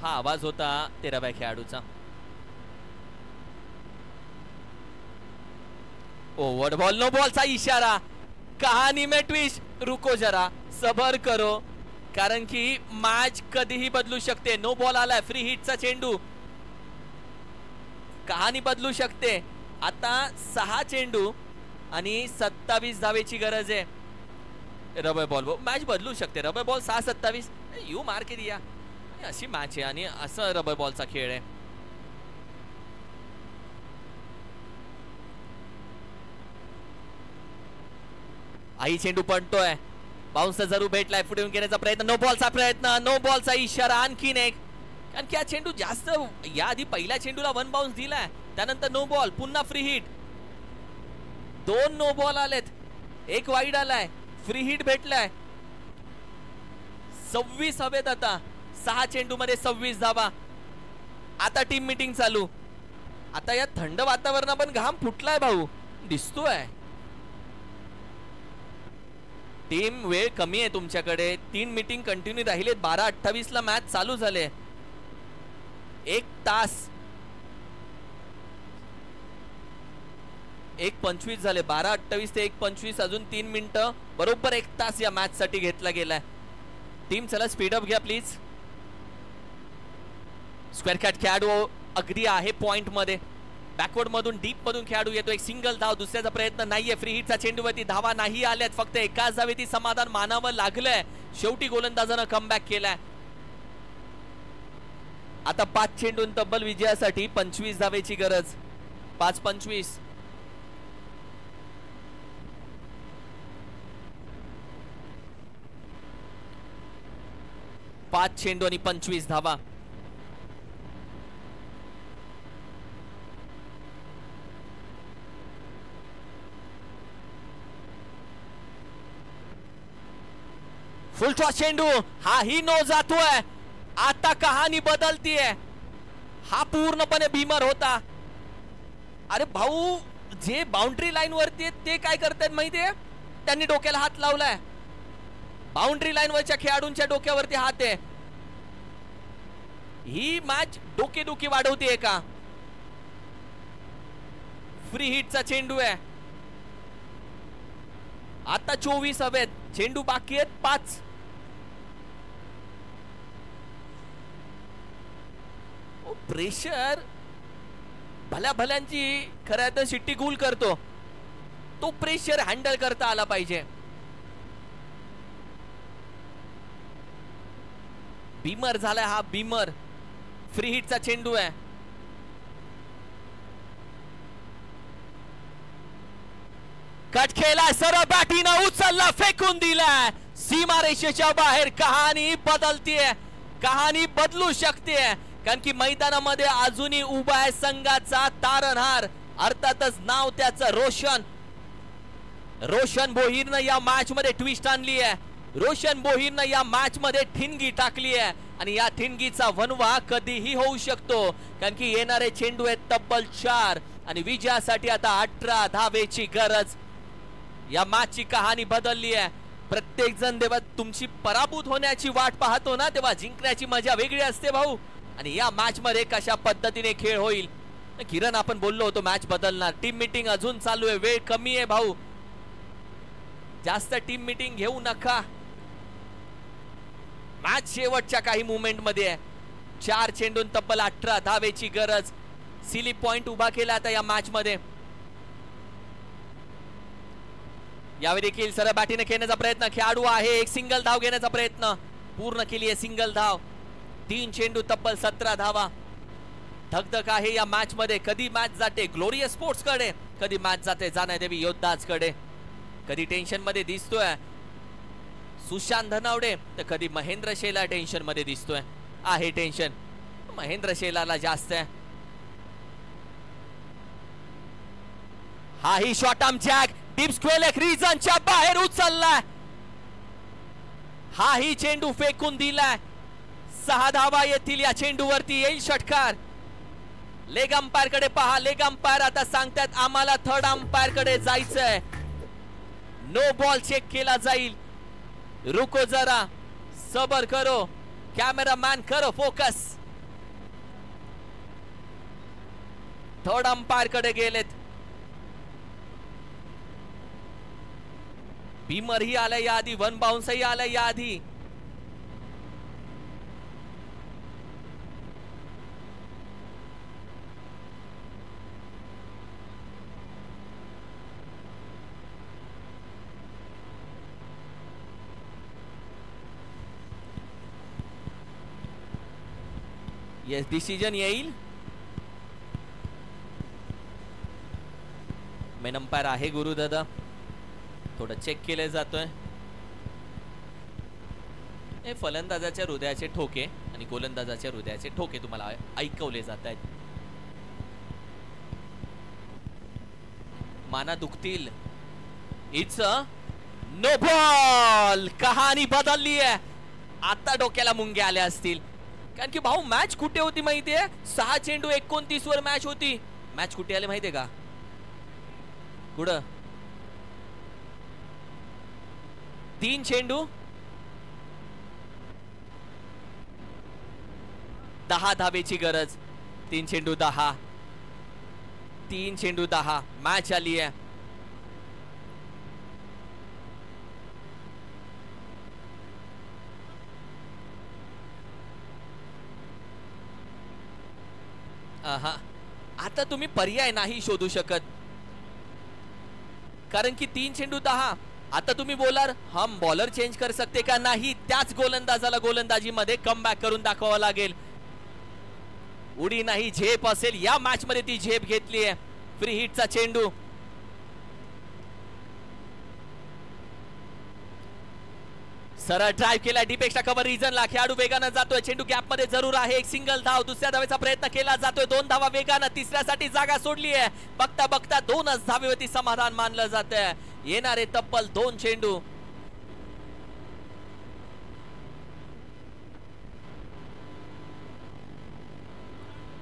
हा आवाज होता 13व्या खेळाडूचा. ओव्हर बॉल, नो बॉलचा इशारा. कहाणी में ट्विस्ट. रुको जरा, सबर करो, कारण की मॅच कधीही बदलू शकते. नो बॉल आलाय, फ्री हिटचा चेंडू, कहाणी बदलू शकते. आता 6 चेंडू आणि 27 धावेची गरज आहे. रबर बॉल, मॅच बदलू शकते. रबर बॉल 6-27 यू मार के दिया. अशी मॅच आहे आणि असं रबर बॉलचा खेळ आहे. आई चेंडू पडतोय, बाउन्सर जरूर भेटलाय, पुढे येऊन घेण्याचा प्रयत्न, नो बॉलचा प्रयत्न, नो बॉलचा इशारा. आणखीन एक, कारण की हा चेंडू जास्त, याआधी पहिल्या चेंडूला 1 बाउन्स दिलाय, त्यानंतर नो बॉल, पुन्हा फ्री हिट. 2 नो बॉल आलेत, 1 वाईड आलाय, फ्री हिट भेटलाय. 26 हवेत आता, 6 चेंडू मध्ये 26 धावा. आता टीम मीटिंग चालू. आता या थंड वातावरणात पण घाम फुटलाय भाऊ, दिसतोय. टीम वेळ कमी आहे तुमच्याकडे, 3 मीटिंग कंटिन्यू राहिलेत. 12:28 ला मॅच चालू झाले. 1 तास 1:25 झाले. 12:28 ते 1:25 अजून 3 मिनिटं, बरोबर 1 तास या मॅच साठी घेतला गेलाय. टीम चला स्पीडअप घ्या प्लीज. स्क्वेअर कॅट खेळाडू अगदी आहे पॉइंट मध्ये. बॅकवर्ड मधून डीप मधून खेळाडू येतो. एक सिंगल धाव, दुसऱ्याचा प्रयत्न नाहीये. फ्री हिटचा चेंडूवरती धावा नाही आल्यात, फक्त एकाच धावेती समाधान मानावं लागलंय. शेवटी गोलंदाजानं कमबॅक केलाय. आता 5 चेंडून तब्बल विजयासाठी 25 धावेची गरज. 5-25. पाच चेंडू आणि 25 धावा. फुल टॉस चेंडू, हाही नो जातोय. आता कहाणी बदलतीये. हा पूर्णपणे भीमर होता. अरे भाऊ, जे बाउंड्री लाईन वरती ते काय करतायत माहितीये, त्यांनी डोक्याला हात लावलाय. बाउंड्री लाईन वरच्या खेळाडूंच्या डोक्यावरती हात आहे. ही मॅच डोकेदुखी वाढवतीये का? फ्री हिटचा चेंडू आहे. आता 24 हवेत, चेंडू बाकी आहेत 5. प्रेशर भल्या भल्यांची खरं तर शिट्टी गुल करतो. तो प्रेशर हँडल करता आला पाहिजे. बीमर झालाय हा, बीमर. फ्री हिटचा चेंडू आहे. कट केला, सरळ बॅटीनं उचलला, फेकून दिलाय सीमारेषेच्या बाहेर. कहाणी बदलतीये, कहाणी बदलू शकते, कारण की मैदानामध्ये अजूनही उभा आहे संघाचा तारणहार. अर्थातच नाव त्याचं रोशन. रोशन भोईरनं या मॅच मध्ये ट्विस्ट आणली आहे. रोशन भोईरनं या मॅच मध्ये ठिणगी टाकली आहे आणि या ठिणगीचा वनवा कधीही होऊ शकतो, कारण की येणारे चेंडू आहेत तब्बल 4 आणि विजयासाठी आता 18 धावेची गरज. या मॅचची कहाणी बदलली आहे. प्रत्येक जण जेव्हा तुमची पराभूत होण्याची वाट पाहतो ना, तेव्हा जिंकण्याची मजा वेगळी असते भाऊ. आणि या मॅच मध्ये कशा पद्धतीने खेळ होईल. किरण, आपण बोललो होतो मॅच बदलणार. टीम मीटिंग अजून चालू आहे, वेळ कमी आहे भाऊ, जास्त टीम मीटिंग घेऊ नका. मॅच शेवटच्या काही मुवमेंट मध्ये आहे. 4 चेंडून तब्बल 18 धावेची गरज. सिली पॉइंट उभा केला आता या मॅच मध्ये. यावेळी देखील सरळ बॅटीने खेळण्याचा प्रयत्न, खेळाडू आहे, एक सिंगल धाव घेण्याचा प्रयत्न, पूर्ण केली आहे सिंगल धाव. 3 चेंडू तब्बल 17 धावा. धगधग आहे या मॅच मध्ये. कधी मॅच जाते ग्लोरियस स्पोर्ट्स कडे, कधी मॅच जाते जाण्यादेवी योद्धाज कडे. कधी टेन्शन मध्ये दिसतोय सुशांत धनावडे, तर कधी महेंद्र शेला टेन्शन मध्ये दिसतोय. आहे टेन्शन महेंद्र शेलाला जास्त आहे. हाही short arm jab, deep square रिजनच्या बाहेर उचललाय. हाही चेंडू फेकून दिलाय. 6 धावा येतील या चेंडूवरती. येईल षटकार. लेग अंपायर कडे पहा. लेग अंपायर आता सांगतात आम्हाला थर्ड अंपायर कडे जायचंय. नो बॉल चेक केला जाईल. रुको जरा, सबर करो, कॅमेरामॅन करो फोकस. थर्ड अंपायर कडे गेलेत. बीमर ही आलाय याआधी, वन बाउन्सही आलाय याआधी. येस, डिसिजन येईल. मेन अंपायर आहे गुरुदादा, थोडं चेक केलं जातोय. हे फलंदाजाच्या हृदयाचे ठोके आणि गोलंदाजाच्या हृदयाचे ठोके तुम्हाला ऐकवले जात आहेत. माना दुखतील. It's no ball. कहाणी बदलली आहे. आता डोक्याला मुंग्या आल्या असतील, कारण की भाऊ मॅच कुठे होती माहितीये? 6 चेंडू 29 वर मॅच होती. मॅच कुठे आले माहितीये का? कुठं? 3 चेंडू 10 धावेची गरज. 3 चेंडू 10, 3 चेंडू 10 मॅच आली आहे. आता तुम्ही पर्याय नाही शोधू शकत, कारण की 3 चेंडू 10. आता तुम्ही बोलार हम बॉलर चेंज कर सकते का? नाही. त्याच गोलंदाजाला गोलंदाजीमध्ये कमबॅक करून दाखवावं लागेल. उडी नाही, झेप असेल. या मॅच मध्ये ती झेप घेतली आहे. फ्री हिटचा चेंडू. सरळ ड्राइव्ह केला डीप एक्स्ट्रा कव्हर रिजनला. खेळाडू वेगानं जातोय. चेंडू गॅप मध्ये जरूर आहे. एक सिंगल धाव. दुसऱ्या धावेचा प्रयत्न केला जातोय. 2 धावा वेगानं. तिसऱ्यासाठी जागा सोडली आहे. बघता बघता 2च धावेवरती समाधान मानलं जात आहे. येणारे तब्बल 2 चेंडू.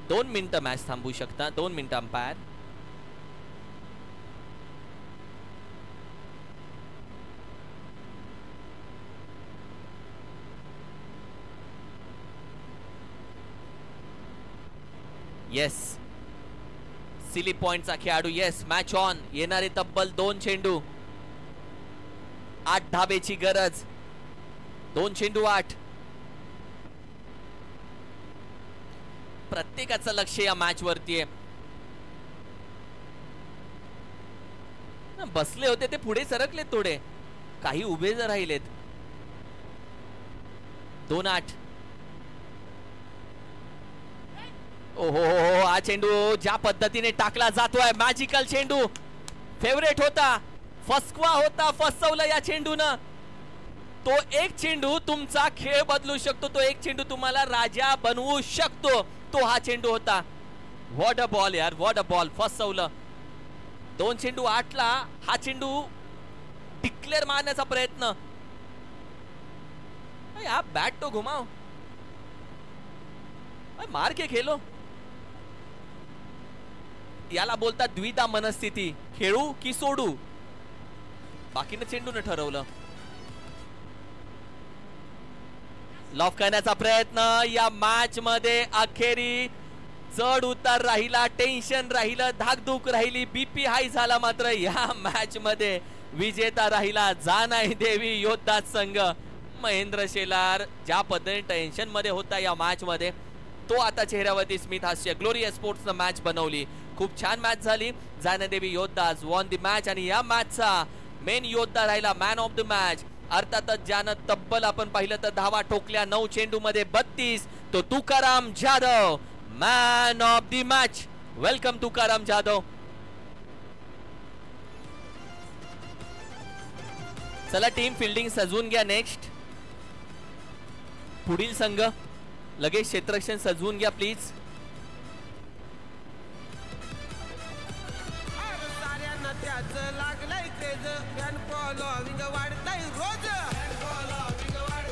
दोन मिनिटं मॅच थांबू शकता. 2 मिनिटं अंपायर. येस, सिली पॉइंटचा खेळाडू. Yes, match on. येणारे तब्बल 2 चेंडू. 8 धावेची गरज. 2 चेंडू 8. प्रत्येकाचं लक्ष या मॅच वरती आहे. बसले होते ते पुढे सरकलेत थोडे, काही उभे जर राहिलेत. 2-8. ओहो, हा चेंडू ज्या पद्धतीने टाकला जातोय, मॅजिकल चेंडू. फेवरेट होता, फसवा होता, फसवलं या चेंडूनं. तो एक चेंडू तुमचा खेळ बदलू शकतो. तो एक चेंडू तुम्हाला राजा बनवू शकतो. तो हा चेंडू होता. व्हॉट अ बॉल यार, व्हॉट अ बॉल. फसवलं. 2 चेंडू 8ला हा चेंडू डिक्लेअर मारण्याचा प्रयत्न. आप बैट तो घुमाओ, मार के खेलो. याला बोलतात द्विधा मनस्थिती. खेळू की सोडू, बाकीनं चेंडून ठरवलं. लॉफ करण्याचा प्रयत्न. या मॅच मध्ये अखेरी चढ उतार राहिला, टेन्शन राहिलं, धाकधूक राहिली, बीपी हाय झाला. मात्र या मॅच मध्ये विजेता राहिला जानाई देवी योद्धा संघ. महेंद्र शेलार ज्या पद्धतीने टेन्शन मध्ये होता या मॅच मध्ये, तो आता चेहऱ्यावरती स्मित हास्य. ग्लोरियस स्पोर्ट्सनं मॅच बनवली. खूप छान मॅच झाली. जानादेवी योद्धाज वॉन द मॅच आणि या मॅचचा मेन योद्धा राहिला, मॅन ऑफ द मॅच. अर्थातच ज्यानं तब्बल आपण पाहिलं तर धावा ठोकल्या 9 चेंडू मध्ये 32, तो Tukaram Jadhav, man of the match. Welcome Tukaram Jadhav. चला टीम फिल्डिंग सजवून घ्या. नेक्स्ट पुढील संघ लगेच क्षेत्ररक्षण सजवून घ्या प्लीज. साऱ्यांना त्याच लागलंय क्रेज, फॅन फॉलोविंग वाढतंय रोज.